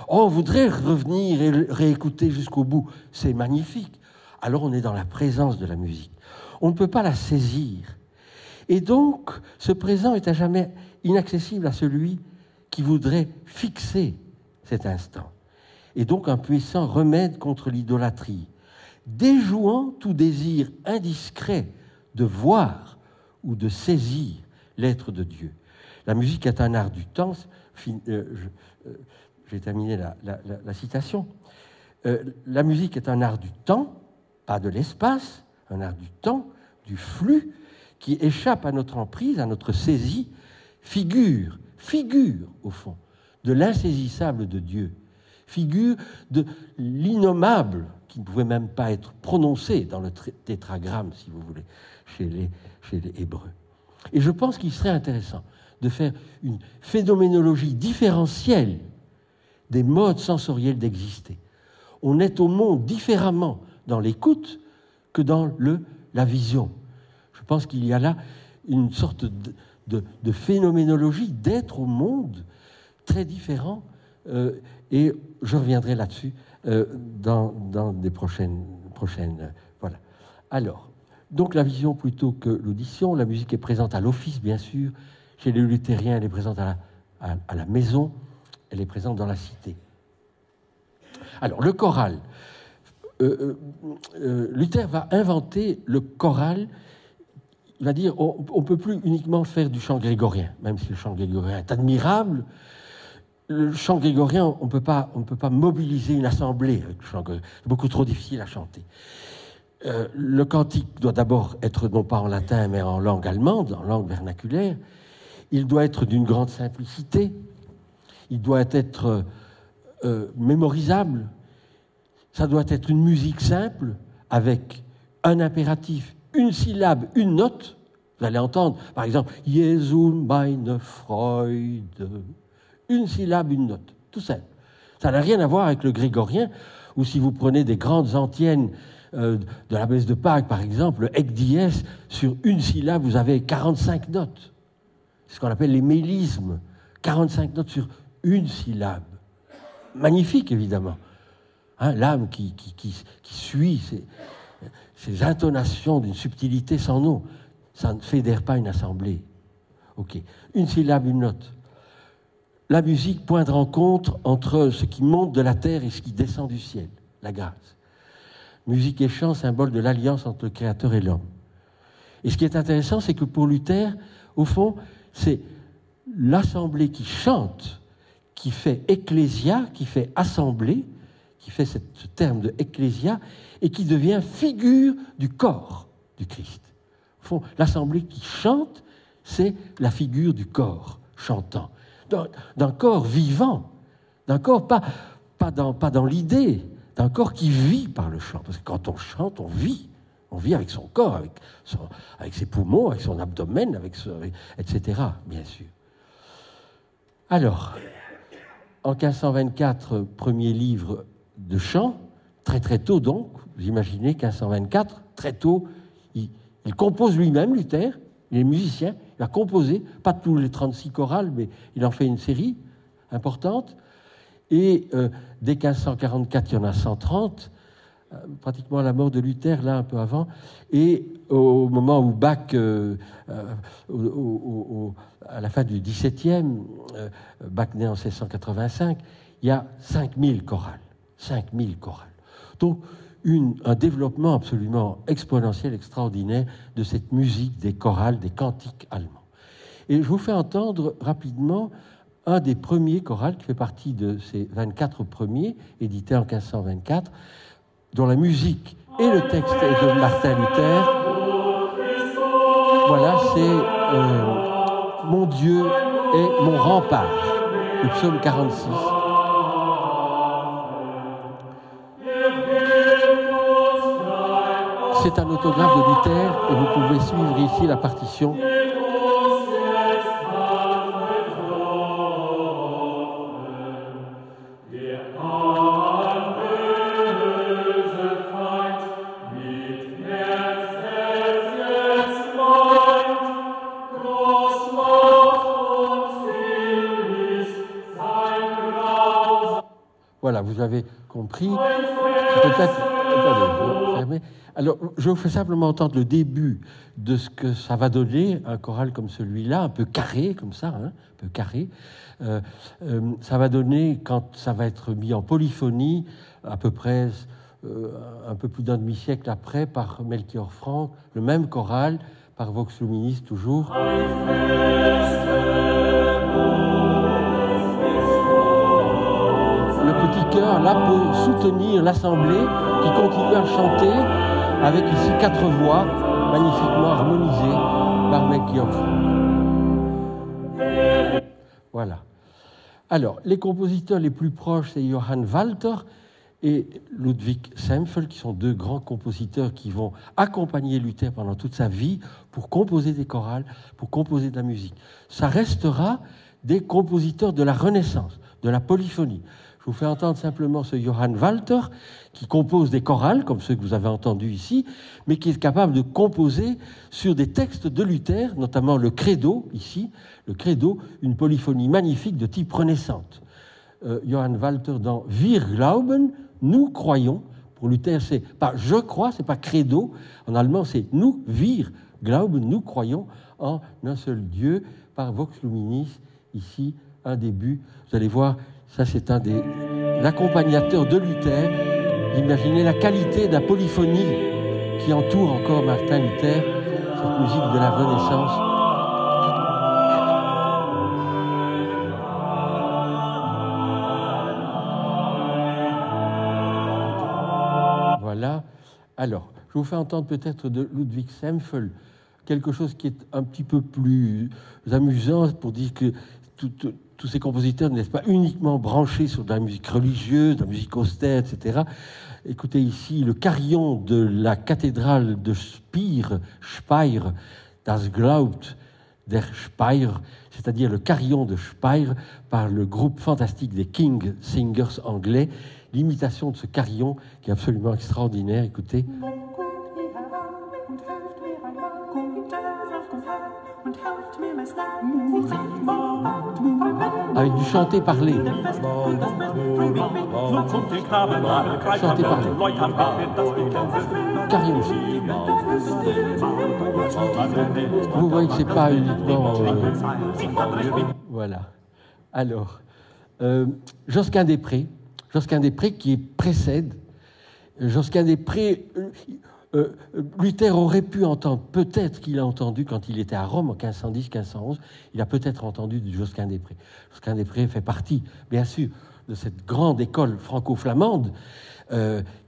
Oh, on voudrait revenir et réécouter jusqu'au bout. C'est magnifique. Alors on est dans la présence de la musique. On ne peut pas la saisir. Et donc, ce présent est à jamais inaccessible à celui qui voudrait fixer cet instant. Et donc un puissant remède contre l'idolâtrie, déjouant tout désir indiscret de voir ou de saisir l'être de Dieu. La musique est un art du temps. J'ai terminé la citation. La musique est un art du temps, pas de l'espace, un art du temps, du flux, qui échappe à notre emprise, à notre saisie, figure, au fond, de l'insaisissable de Dieu, figure de l'innommable, qui ne pouvait même pas être prononcé dans le tétragramme, si vous voulez, chez les Hébreux. Et je pense qu'il serait intéressant de faire une phénoménologie différentielle des modes sensoriels d'exister. On est au monde différemment dans l'écoute que dans la vision. Je pense qu'il y a là une sorte de phénoménologie d'être au monde très différent, et je reviendrai là-dessus dans des prochaines. Voilà. Alors, donc la vision plutôt que l'audition. La musique est présente à l'office, bien sûr. Chez les luthériens, elle est présente à la maison, elle est présente dans la cité. Alors, le choral. Luther va inventer le choral. Il va dire on ne peut plus uniquement faire du chant grégorien, même si le chant grégorien est admirable. Le chant grégorien, on ne peut pas mobiliser une assemblée avec le chant grégorien. C'est beaucoup trop difficile à chanter. Le cantique doit d'abord être non pas en latin, mais en langue allemande, en langue vernaculaire. Il doit être d'une grande simplicité. Il doit être mémorisable. Ça doit être une musique simple, avec un impératif, une syllabe, une note. Vous allez entendre, par exemple, Jesu meine Freude. Une syllabe, une note, tout simple. Ça n'a rien à voir avec le grégorien, ou si vous prenez des grandes antiennes de la messe de Pâques, par exemple, le Ec dies, sur une syllabe, vous avez 45 notes. C'est ce qu'on appelle les mélismes. 45 notes sur une syllabe. Magnifique, évidemment. Hein, l'âme qui suit ces intonations d'une subtilité sans nom. Ça ne fédère pas une assemblée. Ok. Une syllabe, une note. La musique, point de rencontre entre ce qui monte de la terre et ce qui descend du ciel, la grâce. Musique et chant, symbole de l'alliance entre le Créateur et l'homme. Et ce qui est intéressant, c'est que pour Luther, au fond, c'est l'assemblée qui chante, qui fait ecclésia, qui fait assemblée, qui fait ce terme de ecclésia, et qui devient figure du corps du Christ. Au fond, l'assemblée qui chante, c'est la figure du corps chantant. D'un corps vivant, d'un corps pas dans l'idée, d'un corps qui vit par le chant. Parce que quand on chante, on vit avec son corps, avec ses poumons, avec son abdomen, etc., bien sûr. Alors, en 1524, premier livre de chant, très très tôt donc, vous imaginez, 1524, très tôt, il compose lui-même, Luther, il est musicien, il a composé, pas tous les 36 chorales, mais il en fait une série importante. Et dès 1544, il y en a 130, pratiquement à la mort de Luther, là un peu avant. Et au moment où Bach, à la fin du XVIIe, Bach né en 1685, il y a 5000 chorales. 5000 chorales. Donc, un développement absolument exponentiel, extraordinaire de cette musique des chorales, des cantiques allemands. Et je vous fais entendre rapidement un des premiers chorales qui fait partie de ces 24 premiers, édités en 1524, dont la musique et le texte est de Martin Luther. Voilà, c'est Mon Dieu est mon rempart, le psaume 46. C'est un autographe de Luther et vous pouvez suivre ici la partition. Voilà, vous avez compris. Peut-être. Attendez, je vais fermer. Alors, je vous fais simplement entendre le début de ce que ça va donner, un choral comme celui-là, un peu carré, comme ça, hein, un peu carré. Ça va donner, quand ça va être mis en polyphonie, à peu près un peu plus d'un demi-siècle après, par Melchior Franck, le même choral, par Vox Luminis toujours. Le petit chœur, là, peut soutenir l'assemblée qui continue à chanter avec ici 4 voix magnifiquement harmonisées par Melchior Franck. Voilà. Alors, les compositeurs les plus proches, c'est Johann Walter et Ludwig Sempfel, qui sont 2 grands compositeurs qui vont accompagner Luther pendant toute sa vie pour composer des chorales, pour composer de la musique. Ça restera des compositeurs de la Renaissance, de la polyphonie. Je vous fais entendre simplement ce Johann Walter, qui compose des chorales, comme ceux que vous avez entendus ici, mais qui est capable de composer sur des textes de Luther, notamment le Credo, ici, le Credo, une polyphonie magnifique de type renaissante. Johann Walter dans Wir glauben, nous croyons. Pour Luther, c'est pas je crois, c'est pas credo. En allemand, c'est nous, wir glauben, nous croyons en un seul Dieu, par Vox Luminis, ici, un début. Vous allez voir, ça c'est un des accompagnateurs de Luther. Imaginez la qualité de la polyphonie qui entoure encore Martin Luther, cette musique de la Renaissance. Voilà. Alors, je vous fais entendre peut-être de Ludwig Sempfel quelque chose qui est un petit peu plus amusant pour dire que tous ces compositeurs ne laissent pas uniquement branchés sur de la musique religieuse, de la musique austère, etc. Écoutez ici le carillon de la cathédrale de Speyer, das Glaubt der Speyer, c'est-à-dire le carillon de Speyer par le groupe fantastique des King Singers anglais. L'imitation de ce carillon qui est absolument extraordinaire. Écoutez. Avec du chanté-parlé. Chanté-parlé. Carillon. Vous voyez que c'est pas uniquement... Voilà. Alors, Josquin des Prés. Josquin des Prés qui précède. Josquin des Prés, Luther aurait pu entendre, peut-être qu'il a entendu quand il était à Rome en 1510-1511, il a peut-être entendu du Josquin des Prés. Josquin des Prés fait partie, bien sûr, de cette grande école franco-flamande,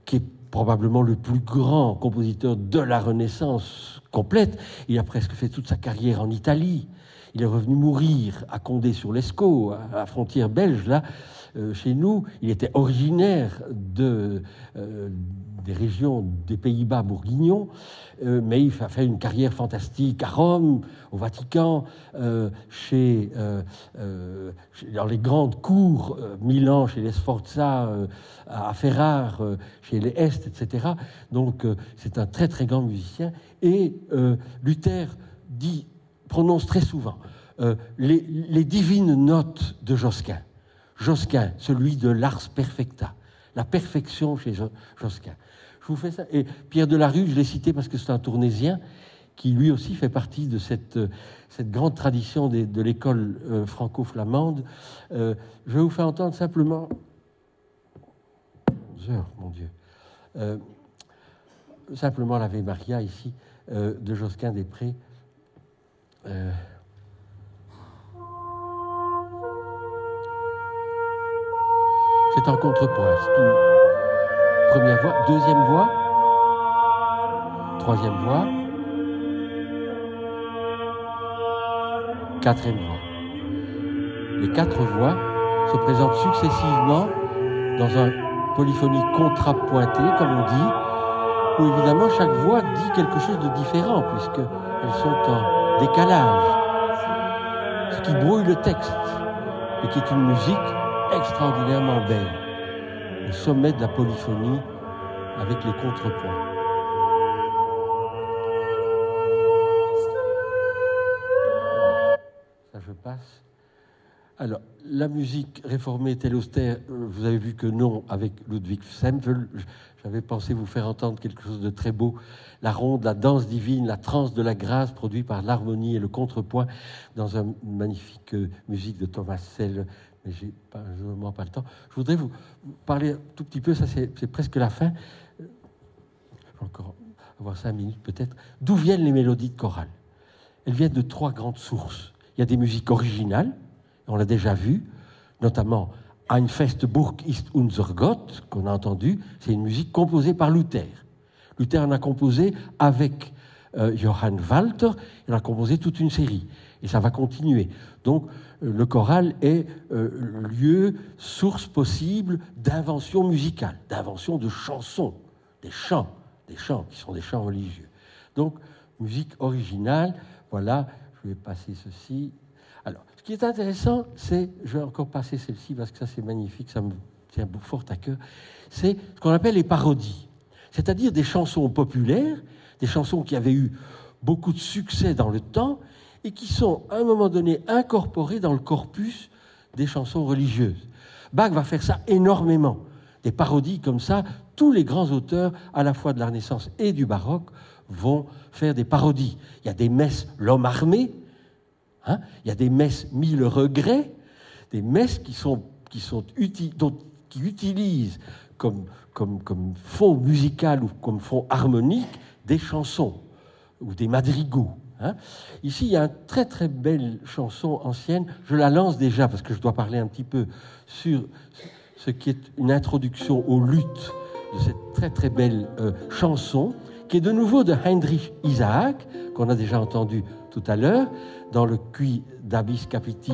qui est probablement le plus grand compositeur de la Renaissance complète. Il a presque fait toute sa carrière en Italie. Il est revenu mourir à Condé-sur-Lescaut, à la frontière belge, là, chez nous. Il était originaire des régions des Pays-Bas bourguignons, mais il a fait une carrière fantastique à Rome, au Vatican, dans les grandes cours, Milan, chez les Sforza, à Ferrare, chez les Est, etc. Donc, c'est un très, très grand musicien. Et Luther prononce très souvent les divines notes de Josquin. Josquin, celui de l'ars perfecta, la perfection chez Josquin. Je vous fais ça. Et Pierre de la Rue, je l'ai cité parce que c'est un Tournésien qui lui aussi fait partie de cette grande tradition de l'école franco-flamande. Je vais vous faire entendre simplement... 11 heures, mon Dieu. Simplement l'Ave Maria ici, de Josquin des Prés. C'est un contrepoint. C'est une première voix, deuxième voix, troisième voix, quatrième voix. Les 4 voix se présentent successivement dans un polyphonie contrapointée, comme on dit, où évidemment chaque voix dit quelque chose de différent, puisqu'elles sont en décalage, ce qui brouille le texte, et qui est une musique extraordinairement belle, au sommet de la polyphonie avec les contrepoints. Ça, je passe. Alors, la musique réformée telle austère, vous avez vu que non, avec Ludwig Sempel. J'avais pensé vous faire entendre quelque chose de très beau. La ronde, la danse divine, la transe de la grâce, produit par l'harmonie et le contrepoint dans une magnifique musique de Thomas Sell. Mais je n'ai pas le temps. Je voudrais vous parler un tout petit peu, ça c'est presque la fin. Je vais encore avoir 5 minutes peut-être. D'où viennent les mélodies de chorale? Elles viennent de 3 grandes sources. Il y a des musiques originales, on l'a déjà vu, notamment Ein feste Burg ist unser Gott, qu'on a entendu, c'est une musique composée par Luther. Luther en a composé avec Johann Walter, il en a composé toute une série, et ça va continuer. Donc, le choral est lieu, source possible d'invention musicale, d'invention de chansons, des chants qui sont des chants religieux. Donc, musique originale, voilà, je vais passer ceci. Alors, ce qui est intéressant, c'est, je vais encore passer celle-ci parce que ça c'est magnifique, ça me tient fort à cœur, c'est ce qu'on appelle les parodies, c'est-à-dire des chansons populaires, des chansons qui avaient eu beaucoup de succès dans le temps et qui sont à un moment donné incorporées dans le corpus des chansons religieuses. Bach va faire ça énormément, des parodies comme ça. Tous les grands auteurs, à la fois de la Renaissance et du baroque, vont faire des parodies. Il y a des messes L'Homme armé, hein, il y a des messes Mille regrets, des messes qui utilisent comme fond musical ou comme fond harmonique des chansons ou des madrigaux. Hein. Ici, il y a une très très belle chanson ancienne. Je la lance déjà parce que je dois parler un petit peu sur ce qui est une introduction aux luttes de cette très très belle chanson, qui est de nouveau de Heinrich Isaac, qu'on a déjà entendu tout à l'heure, dans le Qui d'Abis Capiti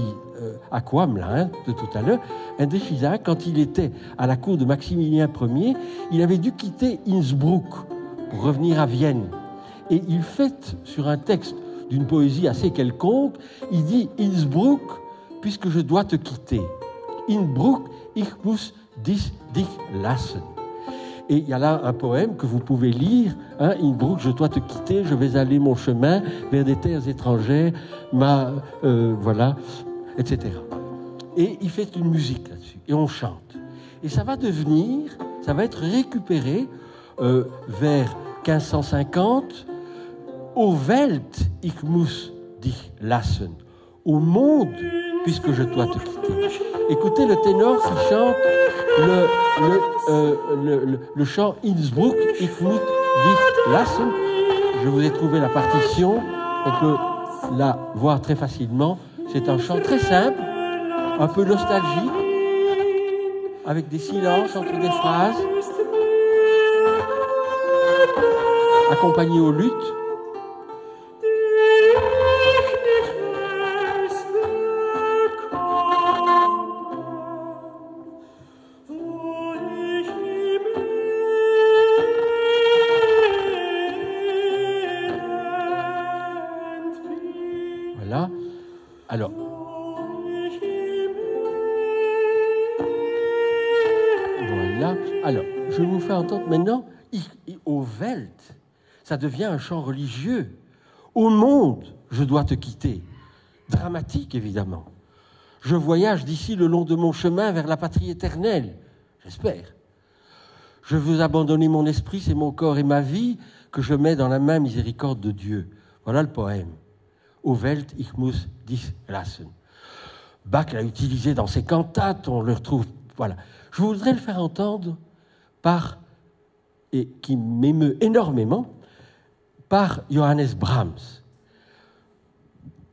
Aquam, là, hein, de tout à l'heure. Heinrich Isaac, quand il était à la cour de Maximilien Ier, il avait dû quitter Innsbruck pour revenir à Vienne. Et il fête sur un texte d'une poésie assez quelconque, il dit « Innsbruck, puisque je dois te quitter. Innsbruck, ich muss dich lassen ». Et il y a là un poème que vous pouvez lire, hein, Innsbruck, je dois te quitter, je vais aller mon chemin vers des terres étrangères, voilà, etc. Et il fait une musique là-dessus, et on chante. Et ça va être récupéré vers 1550, Au Welt, ich muss dich lassen, au monde, puisque je dois te quitter. Écoutez le ténor qui chante le chant Innsbruck, ich muss dich lassen. Je vous ai trouvé la partition, on peut la voir très facilement. C'est un chant très simple, un peu nostalgique, avec des silences entre des phrases, accompagné aux luttes. Voilà. Alors, voilà. Alors, je vous fais entendre maintenant au Welt. Ça devient un chant religieux. Au monde, je dois te quitter. Dramatique, évidemment. Je voyage d'ici le long de mon chemin vers la patrie éternelle, j'espère. Je veux abandonner mon esprit, c'est mon corps et ma vie que je mets dans la main miséricorde de Dieu. Voilà le poème. Au Welt, ich muss dich lassen. Bach l'a utilisé dans ses cantates, on le retrouve. Voilà. Je voudrais le faire entendre et qui m'émeut énormément, par Johannes Brahms.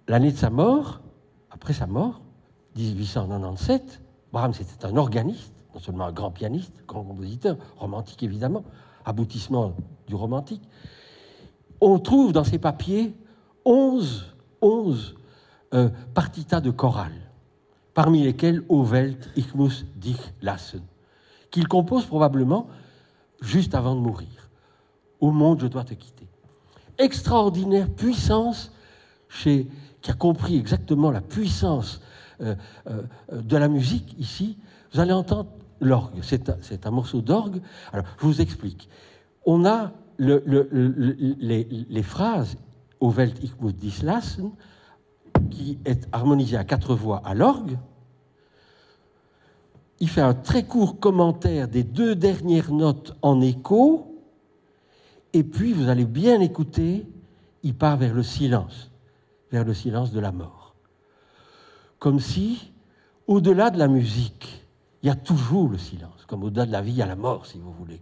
L'année de sa mort, après sa mort, 1897, Brahms était un organiste, non seulement un grand pianiste, grand compositeur, romantique évidemment, aboutissement du romantique. On trouve dans ses papiers 11 partitas de chorale, parmi lesquelles Au Welt, ich muss dich lassen, qu'il compose probablement juste avant de mourir. Au monde, je dois te quitter. Extraordinaire puissance qui a compris exactement la puissance de la musique ici. Vous allez entendre l'orgue. C'est un morceau d'orgue. Alors, je vous explique. On a les phrases Au Welt, ich muss dich lassen, qui est harmonisé à 4 voix à l'orgue, il fait un très court commentaire des 2 dernières notes en écho, et puis vous allez bien écouter, il part vers le silence de la mort. Comme si, au-delà de la musique, il y a toujours le silence, comme au-delà de la vie, il y a la mort, si vous voulez.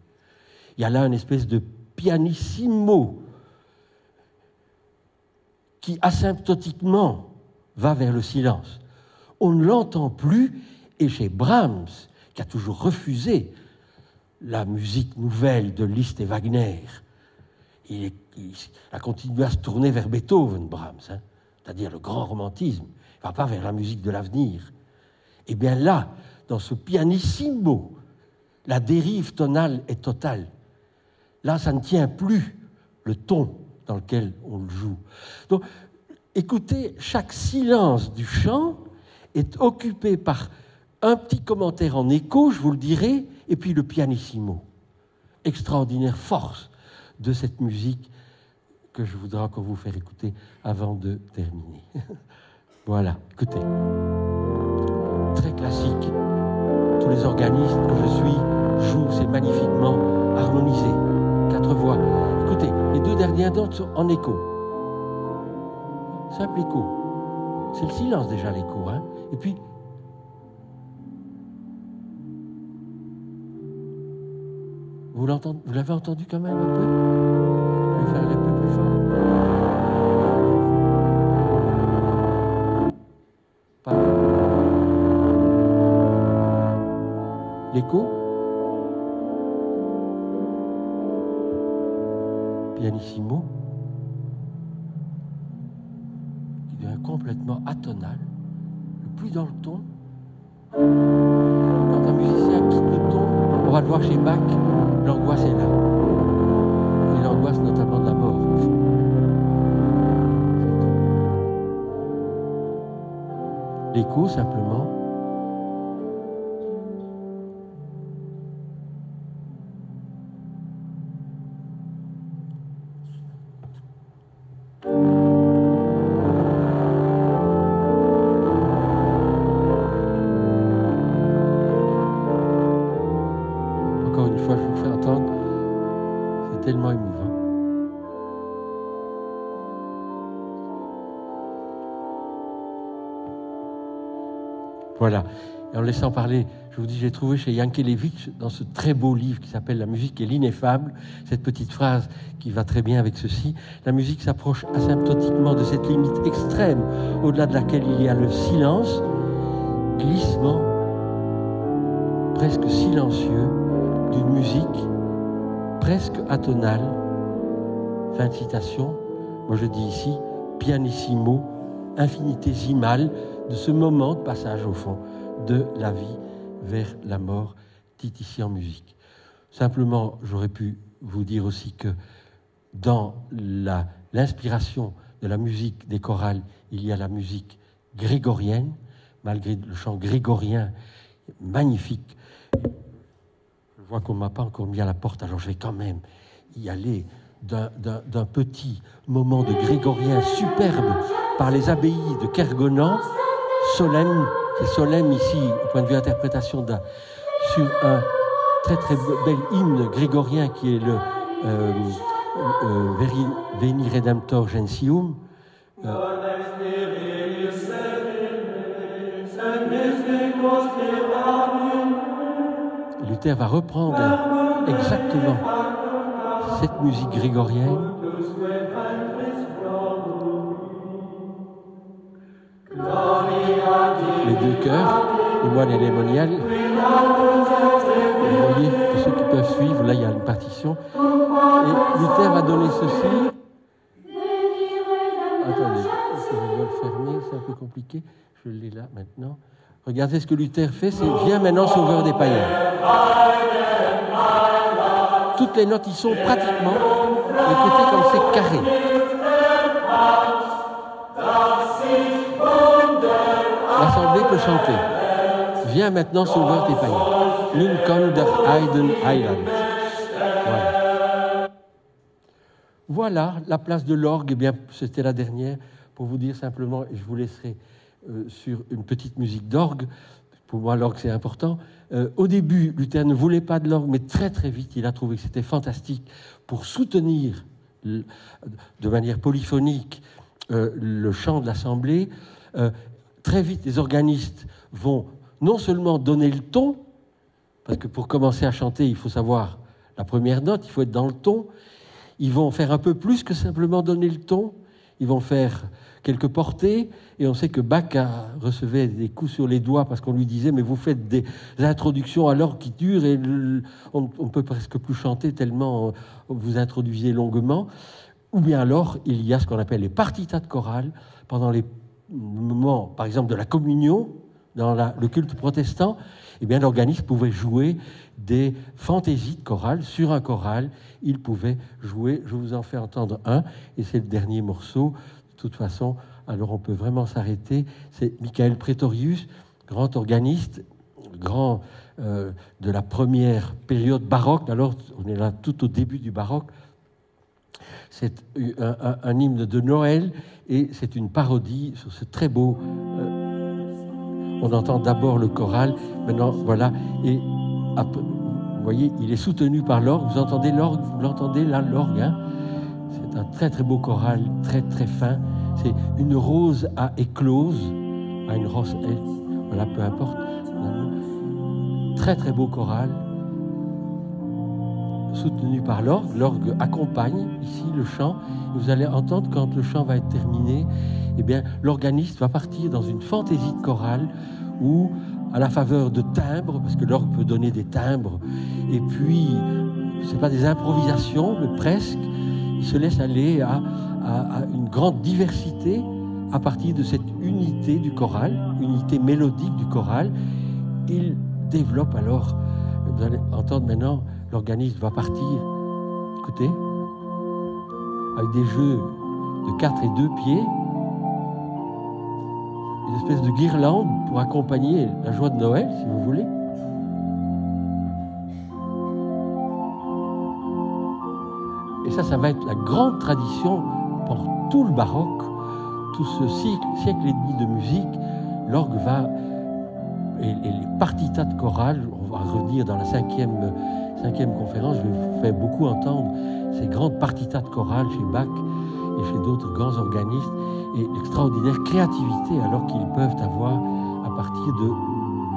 Il y a là une espèce de pianissimo qui asymptotiquement va vers le silence. On ne l'entend plus, et chez Brahms, qui a toujours refusé la musique nouvelle de Liszt et Wagner, il a continué à se tourner vers Beethoven, Brahms, c'est-à-dire le grand romantisme. Il ne va pas vers la musique de l'avenir. Et bien là, dans ce pianissimo, la dérive tonale est totale. Là, ça ne tient plus le ton dans lequel on le joue. Donc, écoutez, chaque silence du chant est occupé par un petit commentaire en écho, je vous le dirai, et puis le pianissimo. Extraordinaire force de cette musique que je voudrais encore vous faire écouter avant de terminer. Voilà, écoutez. Très classique. Tous les organistes que je suis jouent, c'est magnifiquement harmonisé. 4 voix. Écoutez, les 2 dernières notes sont en écho. Simple écho. C'est le silence déjà, l'écho. Et puis, vous l'avez entendu quand même un peu? Je vais faire un peu plus fort. Pardon. L'écho. Pianissimo. Qui devient complètement atonal. Le plus dans le ton. Quand un musicien quitte le ton, on va le voir chez Bach, l'angoisse est là. Et l'angoisse notamment de la mort, au fond. L'écho, simplement. Encore une fois, je vous fais entendre. C'est tellement émouvant. Voilà. Et en laissant parler, je vous dis, j'ai trouvé chez Yankelevitch, dans ce très beau livre qui s'appelle « La musique est l'ineffable », cette petite phrase qui va très bien avec ceci. La musique s'approche asymptotiquement de cette limite extrême, au-delà de laquelle il y a le silence, glissement, presque silencieux, d'une musique presque atonale. Fin de citation. Moi je dis ici, pianissimo, infinitésimal, de ce moment de passage au fond de la vie vers la mort, dit ici en musique. Simplement, j'aurais pu vous dire aussi que dans l'inspiration de la musique des chorales, il y a la musique grégorienne, malgré le chant grégorien magnifique. Je vois qu'on ne m'a pas encore mis à la porte, alors je vais quand même y aller d'un petit moment de grégorien superbe par les abbayes de Kergonan, solemne, c'est solemne ici, au point de vue interprétation sur un très très bel hymne grégorien qui est le Veni Redemptor Gentium. Luther va reprendre exactement cette musique grégorienne. Les 2 chœurs, les moines et les moniales. Vous voyez, pour ceux qui peuvent suivre, là il y a une partition. Et Luther va donner ceci. Attendez, je vais le fermer, c'est un peu compliqué. Je l'ai là maintenant. Regardez ce que Luther fait, c'est « Viens maintenant, sauveur des païens ». Toutes les notes y sont pratiquement, écoutez comme c'est carré. L'Assemblée peut chanter. Viens maintenant, sauveur des païens. Nun komm der Heiden Heiland. Voilà la place de l'orgue. Eh bien, c'était la dernière pour vous dire simplement, et je vous laisserai sur une petite musique d'orgue pour moi, l'orgue, c'est important. Au début, Luther ne voulait pas de l'orgue, mais très très vite, il a trouvé que c'était fantastique pour soutenir de manière polyphonique le chant de l'Assemblée. Très vite, les organistes vont non seulement donner le ton, parce que pour commencer à chanter, il faut savoir la première note, il faut être dans le ton. Ils vont faire un peu plus que simplement donner le ton. Ils vont faire quelques portées, et on sait que Bach recevait des coups sur les doigts parce qu'on lui disait « mais vous faites des introductions à l'orgue qui durent et on ne peut presque plus chanter tellement vous introduisez longuement ». Ou bien alors, il y a ce qu'on appelle les partitas de chorale pendant les moments, par exemple, de la communion, dans le culte protestant. Eh bien, l'organiste pouvait jouer des fantaisies de chorale. Sur un choral, il pouvait jouer. Je vous en fais entendre un, et c'est le dernier morceau. De toute façon, alors on peut vraiment s'arrêter. C'est Michael Praetorius, grand organiste, grand de la première période baroque. Alors, on est là tout au début du baroque. C'est un hymne de Noël, et c'est une parodie sur ce très beau... on entend d'abord le choral, maintenant, voilà, et après, vous voyez, il est soutenu par l'orgue. Vous entendez l'orgue, vous l'entendez là, l'orgue, hein. C'est un très très beau choral, très très fin. C'est une rose à éclose, à une rose, voilà, peu importe. Très très beau choral, soutenu par l'orgue. L'orgue accompagne ici le chant. Et vous allez entendre quand le chant va être terminé, eh bien, l'organiste va partir dans une fantaisie de chorale où, à la faveur de timbres, parce que l'orgue peut donner des timbres, et puis, c'est pas des improvisations, mais presque, il se laisse aller à une grande diversité à partir de cette unité du choral, unité mélodique du choral. Il développe alors, vous allez entendre maintenant, l'organiste va partir, écoutez, avec des jeux de 4 et 2 pieds, une espèce de guirlande pour accompagner la joie de Noël, si vous voulez. Et ça va être la grande tradition pour tout le baroque, tout ce siècle et demi de musique. L'orgue va, et les partitas de chorale, on va revenir dans la cinquième conférence, je vais faire beaucoup entendre ces grandes partitas de chorale chez Bach et chez d'autres grands organistes, et l'extraordinaire créativité alors qu'ils peuvent avoir à partir de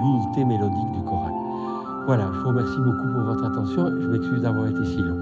l'unité mélodique du choral. Voilà, je vous remercie beaucoup pour votre attention et je m'excuse d'avoir été si long.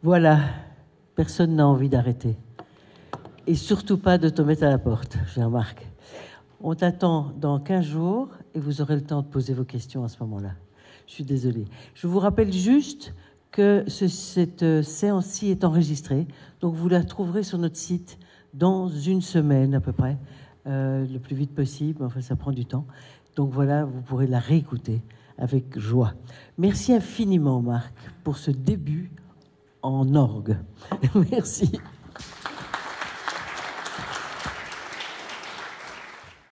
Voilà, personne n'a envie d'arrêter. Et surtout pas de te mettre à la porte, je remarque. On t'attend dans 15 jours et vous aurez le temps de poser vos questions à ce moment-là. Je suis désolée. Je vous rappelle juste que cette séance-ci est enregistrée, donc vous la trouverez sur notre site dans une semaine à peu près, le plus vite possible, enfin ça prend du temps. Donc voilà, vous pourrez la réécouter avec joie. Merci infiniment, Marc, pour ce début en orgue. Merci.